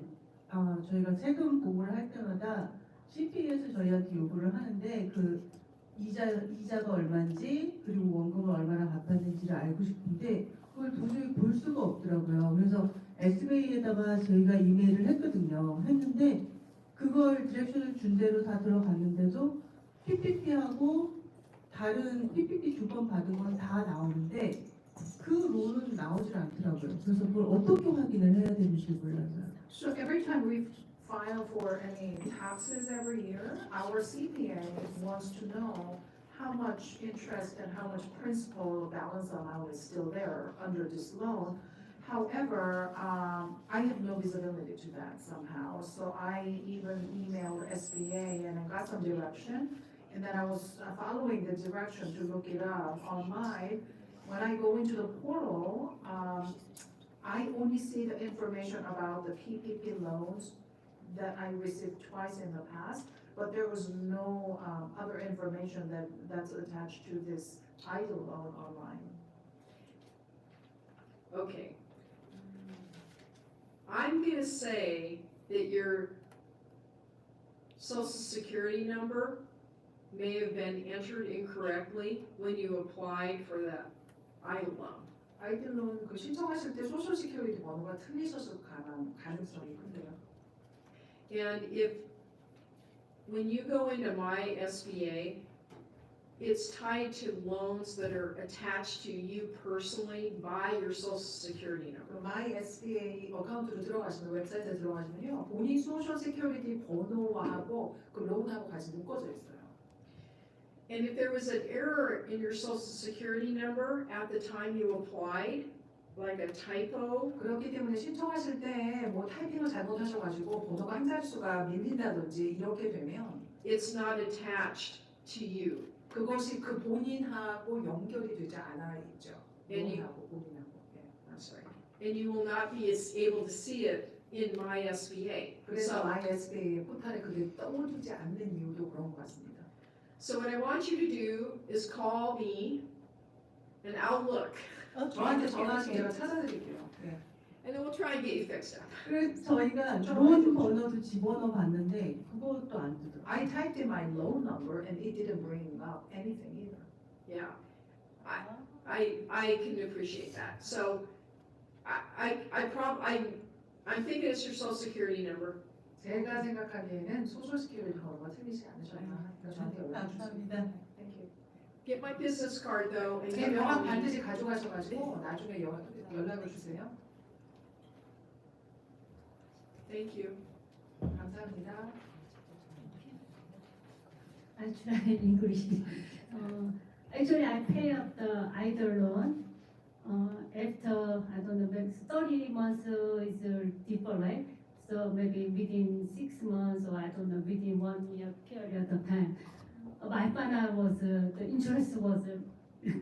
저희가 세금 보고를 할 때마다 CPA에서 저희한테 요구를 하는데 그 이자가 얼마인지 그리고 원금을 얼마나 갚았는지를 알고 싶은데 그걸 도저히 볼 수가 없더라고요. 그래서 SBA에다가 저희가 이메일을 했는데 그걸 디렉션을 준 대로 다 들어갔는데도 PPP하고 다른 PPP 주권 받은 건 다 나오는데 그 론은 나오질 않더라고요. 그래서 그걸 어떻게 확인을 해야 되는지 몰라서요. So every time we file for any taxes every year, our CPA wants to know how much interest and how much principal balance amount is still there under this loan. However, I have no visibility to that somehow. So I even emailed SBA and I got some direction. And then I was following the direction to look it up online. When I go into the portal, I only see the information about the PPP loans that I received twice in the past, but there was no other information that's attached to this EIDL loan online. Okay. I'm gonna say that your social security number may have been entered incorrectly when you applied for that EIDL loan. EIDL loan 그 신청하실 때 소셜 시큐리티 번호가 틀리셔서 가능성이 큰데요. And if, when you go into my SBA, it's tied to loans that are attached to you personally by your social security number. My SBA 어카운트로 들어가시면 웹사이트에 들어가시면요 본인 소셜 시큐리티 번호하고 그 론하고 같이 묶어져 있어요. And if there was an error in your social security number at the time you applied, like a typo, 그렇기 때문에 신청하실 때 뭐 타이핑을 잘못하셔가지고 번호가 한 자릿수가 밀린다든지 이렇게 되면 it's not attached to you. 그것이 그 본인하고 연결이 되지 않아 있죠. 본인하고. I'm sorry. And you will not be able to see it in my SBA. 그래서 So, My SBA 포탈에 그게 떠오르지 않는 이유도 그런 것 같습니다. so what I want you to do is call me and I'll look. 저한테 전화하시면 제가 찾아드릴게요. 네. And then we'll try and get you fixed up. 그래서 저희가 론 번호도 집어넣어 봤는데 그것도 안 뜨더라고요. I typed in my loan number and it didn't bring up anything either. Yeah, I can appreciate that. So, I'm thinking it's your social security number. 제가 생각하기에는 소셜 시큐리티 번호가 틀리지 않으셨나. 저한테 연락 주세요. 감사합니다. Thank you. Get my business card though and 제 get 명함 me. 반드시 가져가셔가지고 나중에 연락을 주세요. Thank you. 감사합니다. I try English. Actually, I pay up the EIDL loan after, I don't know, maybe 30 months is default, right? So maybe within 6 months or I don't know, within 1 year period of time. I found out was the interest was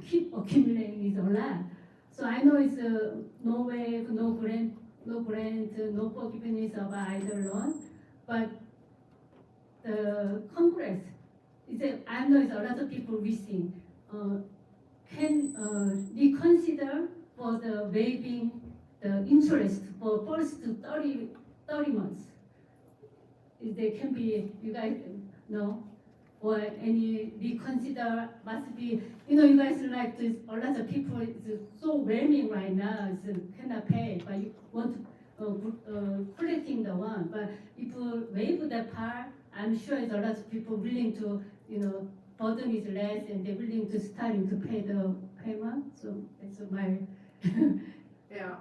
keep accumulating is a lot. So I know it's no way, no grant, no forgiveness of EIDL loan, but the Congress, I know it's a lot of people wishing, can reconsider for the waiving the interest for first 30 months. If there can be, you guys know, or any reconsider must be, you guys like this, a lot of people, it's so overwhelming right now, it's cannot pay, but you want to collecting the one, but if you waive that part, I'm sure it's a lot of people willing to, burden is less and they're willing to starting to pay the payment, so it's my. Yeah,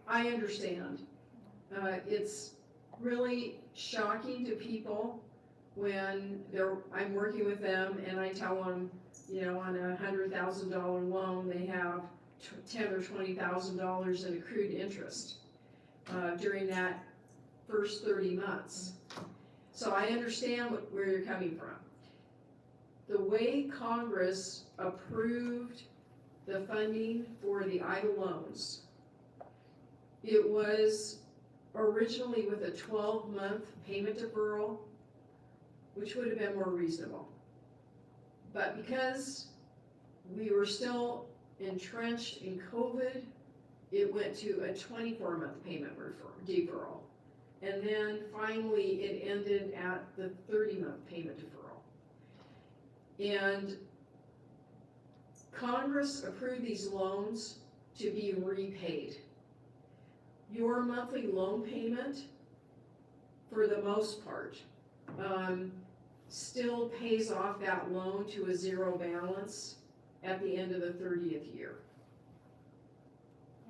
I understand. It's really shocking to people when I'm working with them and I tell them, on a $100,000 loan, they have $10,000 or $20,000 in accrued interest during that first 30 months. So I understand where you're coming from. The way Congress approved the funding for the EIDL loans It was originally with a 12-month payment deferral, which would have been more reasonable. But because we were still entrenched in COVID, it went to a 24-month payment deferral. And then finally, it ended at the 30-month payment deferral. And Congress approved these loans to be repaid. Your monthly loan payment, for the most part, still pays off that loan to a zero balance at the end of the 30th year.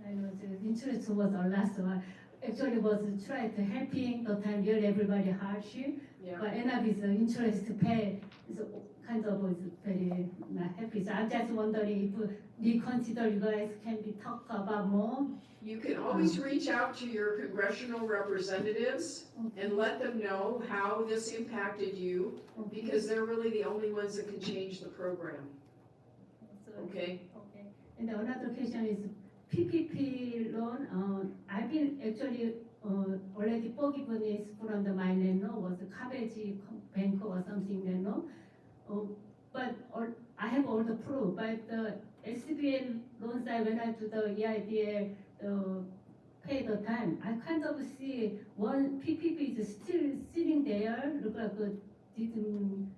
I know the interest was a last one. Actually was try to helping the time really everybody hardship, Yeah. but end up is the interest to pay is kind of is very not happy. So I'm just wondering if we consider you guys can be talk about more. You can always reach out to your congressional representatives and let them know how this impacted you, because they're really the only ones that can change the program, okay? Okay. And another question is PPP loan. I've been actually already forgiven is from the my lender was a Cabbage Bank or something lender. But I have all the proof. But the SBA loans I when I do the EIDL pay the time, I kind of see one PPP is still sitting there. Look like it didn't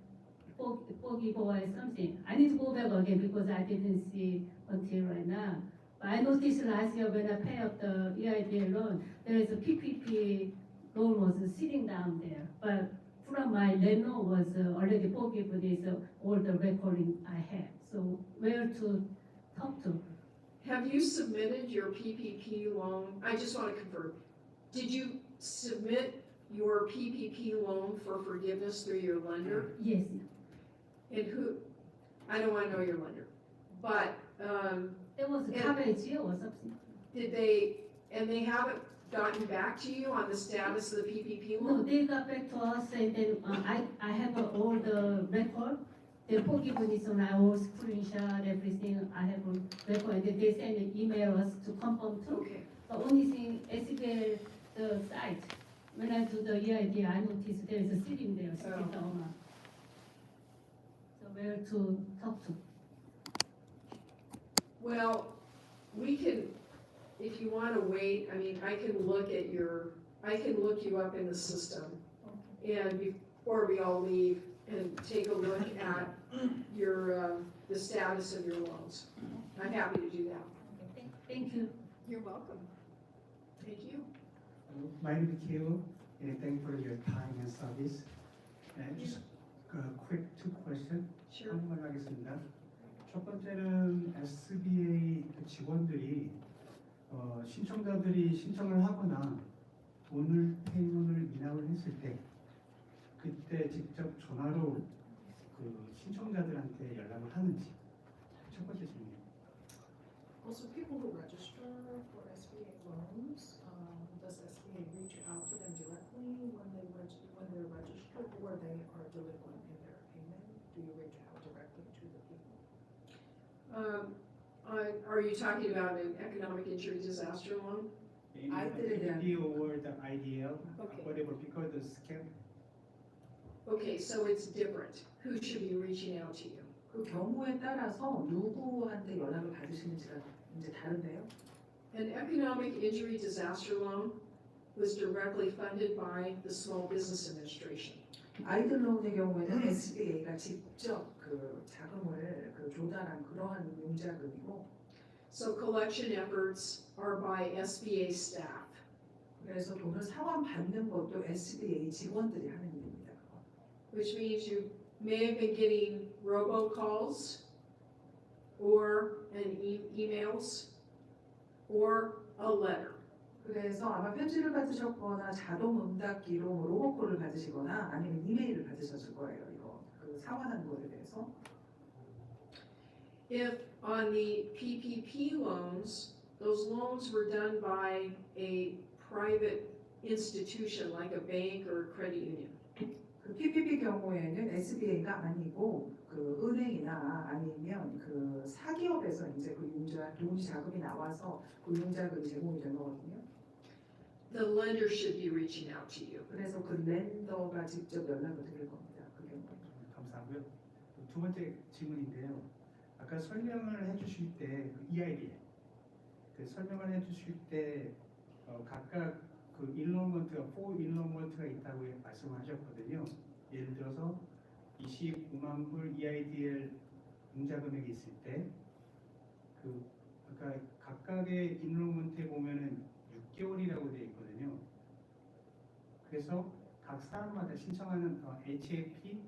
forgive or something. I need to go back again because I didn't see until right now. But I noticed last year when I pay up the EIDL loan, there is a PPP loan was sitting down there. But from my lender was already forgiven is all the recording I had. So where to talk to? Have you submitted your PPP loan? I just want to confirm. Did you submit your PPP loan for forgiveness through your lender? Yes. And who? I don't want to know your lender. But There was a Cabbage or something. did they? And they haven't gotten back to you on the status of the PPP No, loan? they got back to us and then I have all the record. The forgiveness on I will screenshot everything. I have a record and then they send an email us to confirm too. Okay. The only thing SBA the site when I do the EID I noticed there is a sitting there sitting down. So where to talk to? Well, we can, if you want to wait, I mean, I can look you up in the system. And before we all leave and take a look at your, the status of your loans. I'm happy to do that. Thank you. You're welcome. Thank you. My name is Keo, and thank you for your time and service. And just a quick two questions. Sure. 한번 하겠습니다. 첫 번째는 SBA 직원들이 신청자들이 신청을 하거나 페이먼을 인하을 했을 때 그때 직접 전화로 그 신청자들한테 연락을 하는지 첫 번째 질문입니다. Also, people who register for SBA loans, does SBA reach out to them directly when they're registered, or they are delinquent in their payment? Do you reach out directly to the people? Are you talking about an economic injury disaster loan? EIDL or the IDL, Okay. whatever, because the scam. Okay, so it's different. Who should be reaching out to you? 그 경우에 따라서 누구한테 연락을 받으시는지가 이제 다른데요. An economic injury disaster loan was directly funded by the Small Business Administration. 아이들 론의 경우에는 SBA가 직접 그 자금을 조달한 그러한 융자금이고, So collection efforts are by SBA staff. 그래서 돈을 상환받는 것도 SBA 직원들이 하는 일입니다. Which means you may have been getting robocalls or emails or a letter. 그래서 아마 편지를 받으셨거나 자동 응답기로 로봇콜을 받으시거나 아니면 이메일을 받으셨을 거예요. 이거 그 상환하는 것에 대해서. If on the PPP loans, those loans were done by a private institution like a bank or a credit union. 그 PPP 경우에는 SBA가 아니고 그 은행이나 아니면 그 사기업에서 이제 그 융자 돈 자금이 나와서 그 융자금이 제공이 된 거거든요. the lender should be reaching out to you. 그래서 그 랜더가 직접 연락을 드릴 겁니다. 그 경우에. 감사하고요. 두 번째 질문인데요. 아까 설명을 해주실 때 EIDL 그 설명을 해주실 때 각각 그 인로먼트가 4 인로먼트가 있다고 말씀하셨거든요. 예를 들어서 25만 불 EIDL 융자 금액이 있을 때 그 아까 각각의 인로먼트에 보면은 6개월이라고 되어 있거든요. 그래서 각 사람마다 신청하는 HAP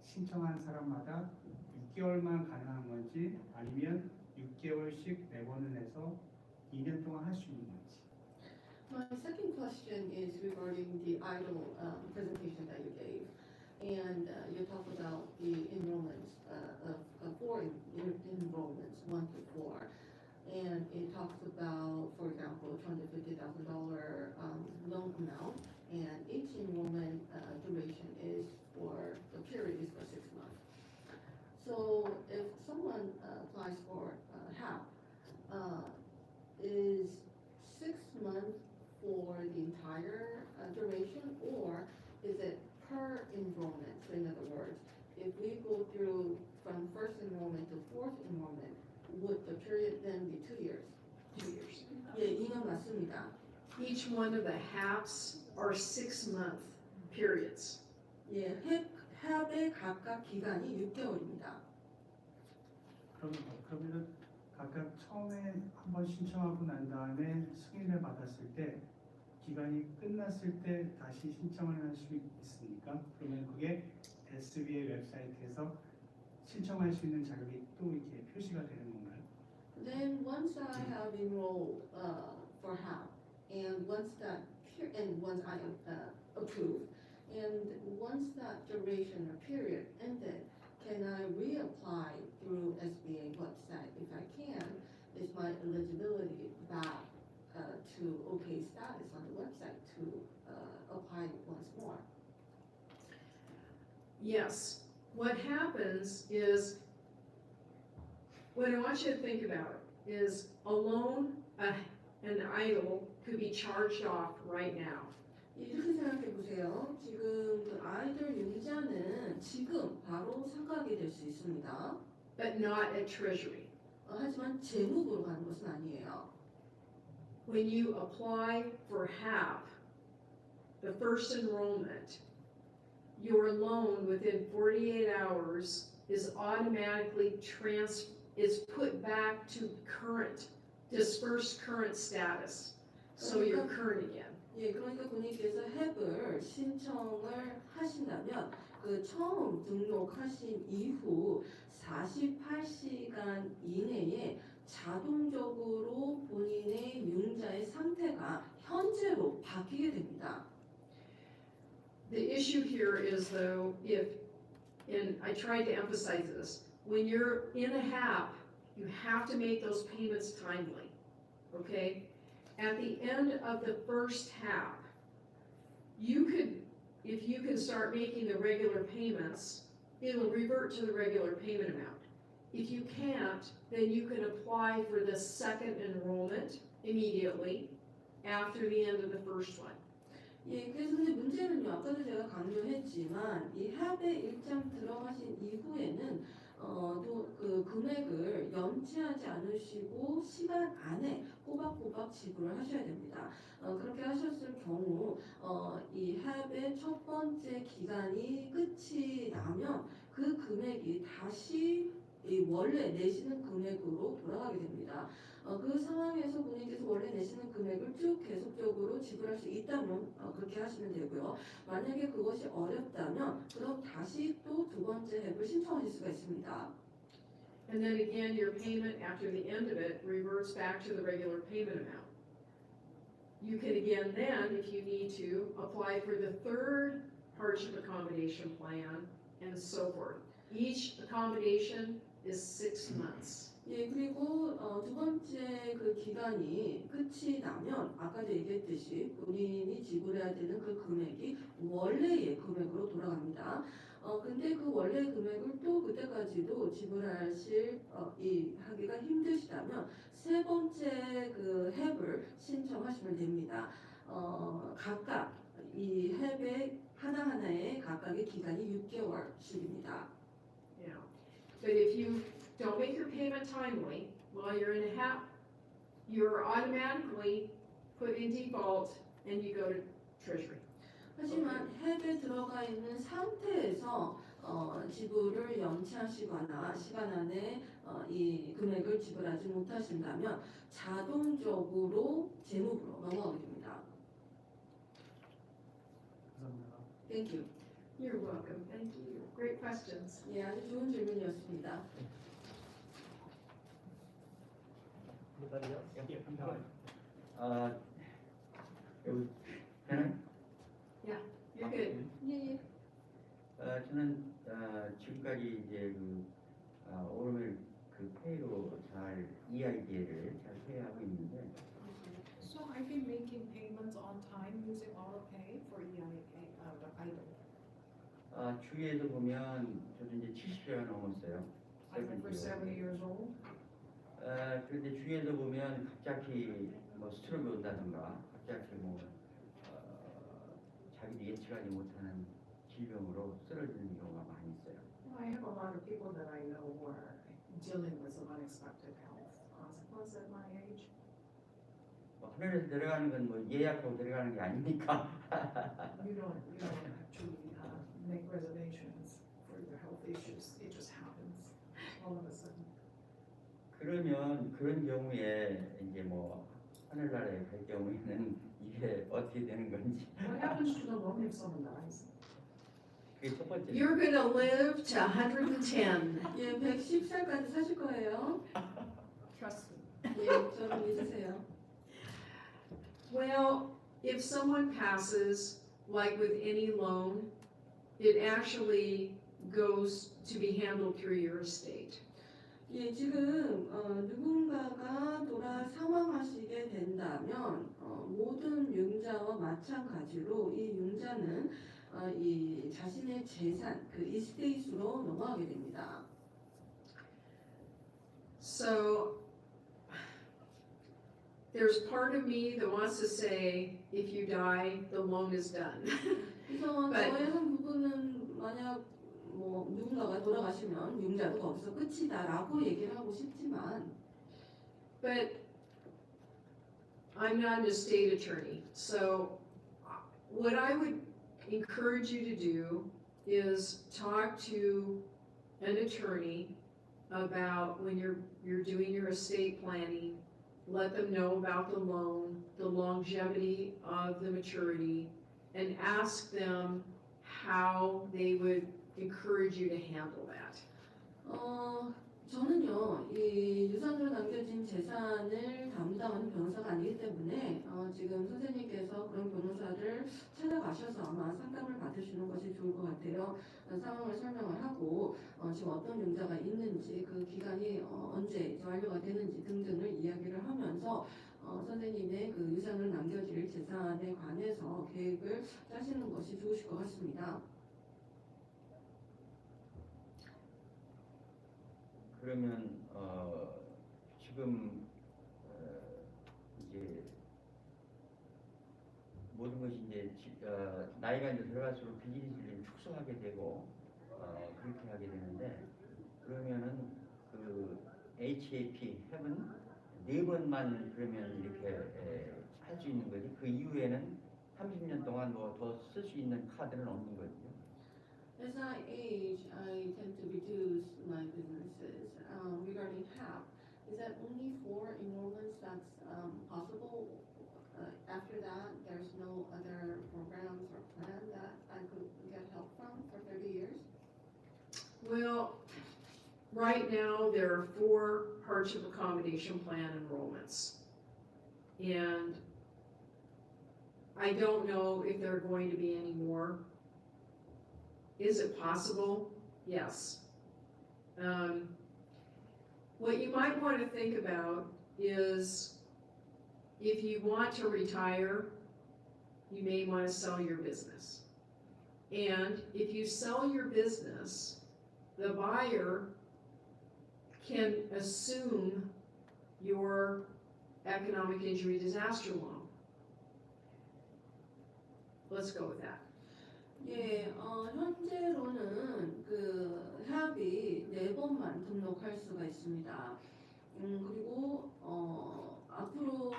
신청한 사람마다 6개월만 가능한 건지 아니면 6개월씩 매번을 해서 2년 동안 할 수 있는 건지. My second question is regarding the EIDL presentation that you gave. And you talked about the enrollments of 4 enrollments, 1 to 4. And it talks about, for example, $250,000 loan amount, and each enrollment duration is for, the period is for 6 months. So if someone applies for HAP, is 6 months for the entire duration, or is it per enrollment? So in other words, if we go through from first enrollment to fourth enrollment, would the period then be 2 years? 2 years. 예, 2년 맞습니다. Each one of the HAPs are 6-month periods. 예, 합의 각각 기간이 6개월입니다. 그러면 각각 처음에 한번 신청하고 난 다음에 승인을 받았을 때 기간이 끝났을 때 다시 신청을 할 수 있습니까? 그러면 그게 SBA 웹사이트에서 신청할 수 있는 자격이 또 이렇게 표시가 되는 건가요? Then once I have enrolled for HAP, and once I am approved, and once that duration or period ended, can I reapply through SBA website? If I can, is my eligibility back to OK status on the website to apply once more? Yes. What happens is, what I want you to think about is a loan, an EIDL could be charged off right now. 이렇게 생각해 보세요. 지금 그 아이들 융자는 지금 바로 상각이 될 수 있습니다. But not at Treasury. 하지만 재무부로 가는 것은 아니에요. When you apply for HAP, the first enrollment, your loan within 48 hours is automatically is put back to current, dispersed current status. So you're current again. 예, 그러니까 본인께서 햅을 신청을 하신다면 그 처음 등록하신 이후 48시간 이내에 자동적으로 본인의 융자의 상태가 현재로 바뀌게 됩니다. The issue here is though, and I tried to emphasize this, when you're in a HAP, you have to make those payments timely, okay? At the end of the first HAP, if you can start making the regular payments, it'll revert to the regular payment amount. If you can't, then you can apply for the second enrollment immediately after the end of the first one. 예, 그래서 근데 문제는요, 아까도 제가 강조했지만 이 합에 일정 들어가신 이후에는 또 그 금액을 연체하지 않으시고 시간 안에 꼬박꼬박 지불을 하셔야 됩니다. 그렇게 하셨을 경우 이 합의 첫 번째 기간이 끝이 나면 그 금액이 다시 이 원래 내시는 금액으로 돌아가게 됩니다. 그 상황에서 본인께서 원래 내시는 금액을 쭉 계속적으로 지불할 수 있다면 그렇게 하시면 되고요. 만약에 그것이 어렵다면 그럼 다시 또 두 번째 앱을 신청하실 수가 있습니다. And then again, your payment after the end of it reverts back to the regular payment amount. You can again then, if you need to, apply for the third hardship accommodation plan and so forth. Each accommodation is 6 months. 예, 그리고 두 번째 그 기간이 끝이 나면 아까도 얘기했듯이 본인이 지불해야 되는 그 금액이 원래의 금액으로 돌아갑니다. 근데 그 원래 금액을 또 그때까지도 지불하실 하기가 힘드시다면 세 번째 그 햅을 신청하시면 됩니다. 각각 이 햅의 하나하나의 각각의 기간이 6개월씩입니다. Yeah. But if you don't make your payment timely while you're in a HAP, you're automatically put in default and you go to Treasury. 하지만 햅에 들어가 있는 상태에서 지불을 연체하시거나 시간 안에 이 금액을 지불하지 못하신다면 자동적으로 재무부로 넘어가게 됩니다. 감사합니다. Thank you. You're welcome. Thank you. Great questions. 예, 아주 좋은 질문이었습니다. 여기 되나요? You're good. 예, 저는 지금까지 이제 오늘 그 페이로 잘 EIDL을 잘 페이하고 있는데 So I've been making payments on time using AutoPay for EIDL. 주위에서 보면 저도 이제 70세가 넘었어요. I'm over 70 years old. 그런데 주위에서 보면 갑자기 뭐 스트로크 온다든가 갑자기 자기도 예측하지 못하는 질병으로 쓰러지는 경우가 많이 있어요. I have a lot of people that I know who are dealing with some unexpected health consequences at my age. 하늘에서 내려가는 건 뭐 예약하고 내려가는 게 아니니까. You don't actually make reservations for your health issues. It just happens all of a sudden. 그러면 그런 경우에 이제 뭐 하늘나라에 갈 경우에는 이게 어떻게 되는 건지. What happens to the loan if someone dies? 그게 첫 번째. You're going to live to 110. 예, 110살까지 사실 거예요. Trust me. 예, 저를 믿으세요. Well, if someone passes, like with any loan, it actually goes to be handled through your estate. 예, 지금 누군가가 사망하시게 된다면 모든 융자와 마찬가지로 이 융자는 이 자신의 재산, 그 이스테이트로 넘어가게 됩니다. So there's part of me that wants to say, if you die, the loan is done. 그래서 But- 저의 한 부분은 만약 뭐 누군가가 돌아가시면 융자도 거기서 끝이다라고 얘기를 하고 싶지만 But I'm not an estate attorney, so what I would encourage you to do is talk to an attorney about when you're doing your estate planning. Let them know about the loan, the longevity of the maturity, and ask them how they would encourage you to handle that. 저는요, 이 유산으로 남겨진 재산을 담당하는 변호사가 아니기 때문에 지금 선생님께서 그런 변호사를 찾아가셔서 아마 상담을 받으시는 것이 좋을 것 같아요. 상황을 설명을 하고 지금 어떤 융자가 있는지 그 기간이 언제 완료가 되는지 등등을 이야기를 하면서 선생님의 그 유산으로 남겨질 재산에 관해서 계획을 짜시는 것이 좋으실 것 같습니다. 그러면 지금 이제 모든 것이 이제 나이가 이제 들어갈수록 비즈니스를 축소하게 되고 그렇게 하게 되는데 그러면은 그 HAP 햅은 4번만 그러면 이렇게 할 수 있는 거지 그 이후에는 30년 동안 뭐 더 쓸 수 있는 카드는 없는 거죠. As I age, I tend to reduce my businesses. Regarding HAP, is that only 4 enrollments that's possible? After that, there's no other programs or plan that I could get help from for 30 years? Well, right now, there are 4 Hardship Accommodation Plan enrollments. And I don't know if there are going to be any more. Is it possible? Yes. What you might want to think about is if you want to retire, you may want to sell your business. And if you sell your business, the buyer can assume your economic injury disaster loan. Let's go with that. 예, 현재로는 그 해압이 4번만 등록할 수가 있습니다. 그리고 앞으로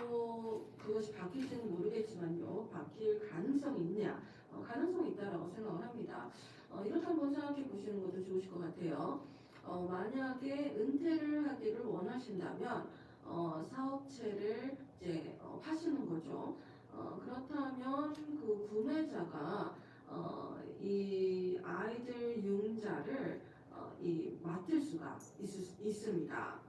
그것이 바뀔지는 모르겠지만요. 바뀔 가능성이 있냐? 가능성이 있다라고 생각을 합니다. 이렇게 한번 생각해 보시는 것도 좋으실 것 같아요. 만약에 은퇴를 하기를 원하신다면 사업체를 이제 파시는 거죠. 그렇다면 그 구매자가 이 아이들 융자를 맡을 수가 있습니다.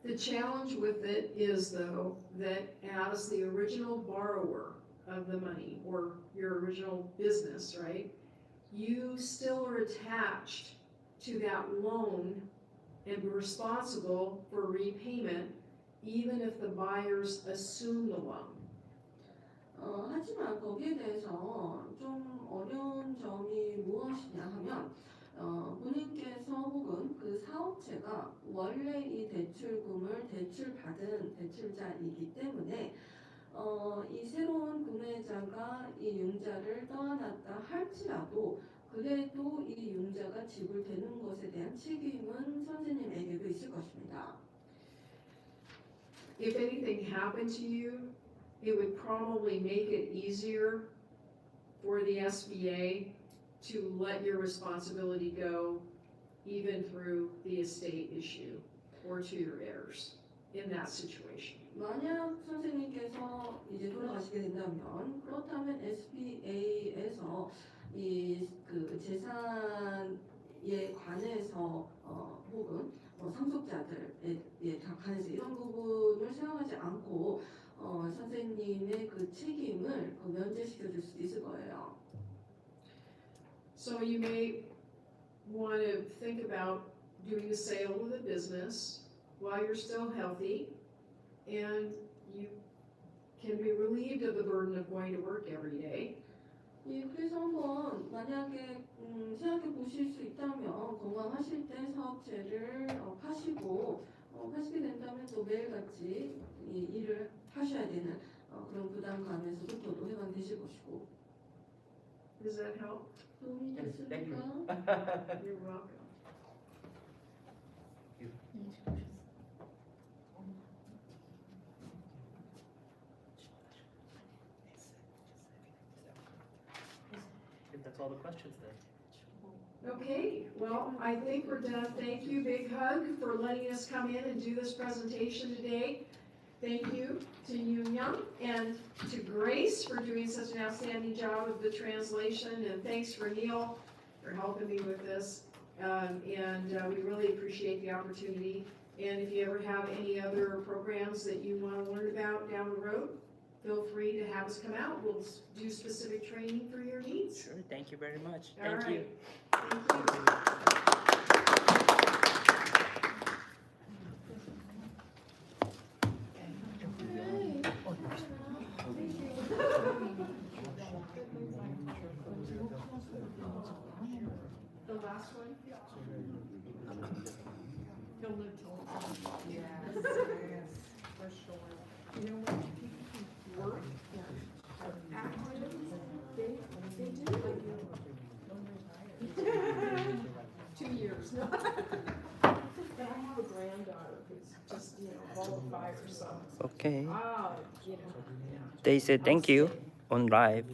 The challenge with it is, though, that as the original borrower of the money, or your original business, right, you still are attached to that loan and responsible for repayment, even if the buyers assume the loan. 하지만 거기에 대해서 좀 어려운 점이 무엇이냐 하면 본인께서 혹은 그 사업체가 원래 이 대출금을 대출받은 대출자이기 때문에 이 새로운 구매자가 이 융자를 떠안았다 할지라도 그래도 이 융자가 지불되는 것에 대한 책임은 선생님에게도 있을 것입니다. If anything happened to you, it would probably make it easier for the SBA to let your responsibility go even through the estate issue or to your heirs in that situation. 만약 선생님께서 이제 돌아가시게 된다면 그렇다면 SBA에서 이 그 재산에 관해서 혹은 상속자들에 관해서 이런 부분을 생각하지 않고 선생님의 그 책임을 면제시켜 줄 수도 있을 거예요. So you may want to think about doing a sale of the business while you're still healthy, and you can be relieved of the burden of going to work every day. 예, 그래서 한번 만약에 생각해 보실 수 있다면 건강하실 때 사업체를 파시고 하시게 된다면 또 매일같이 이 일을 하셔야 되는 그런 부담감에서부터도 해방되실 것이고. Does that help? 도움이 Yes, thank you. 됐을까? You're welcome. If that's all the questions then. Okay, well, I think we're done. Thank you, Big Hug, for letting us come in and do this presentation today. Thank you to Yoon Young and to Grace for doing such an outstanding job of the translation, and thanks for Neil for helping me with this. We really appreciate the opportunity. And if you ever have any other programs that you want to learn about down the road, feel free to have us come out. We'll do specific training for your needs. Sure, thank you very much. All Thank you. right. Thank you. The last one? He'll live till Yes, for sure. You know what PPP work? They do. 2 years. No. But I have a granddaughter who's just, ball of fire, so. Okay. Oh, yeah. They said thank you on live.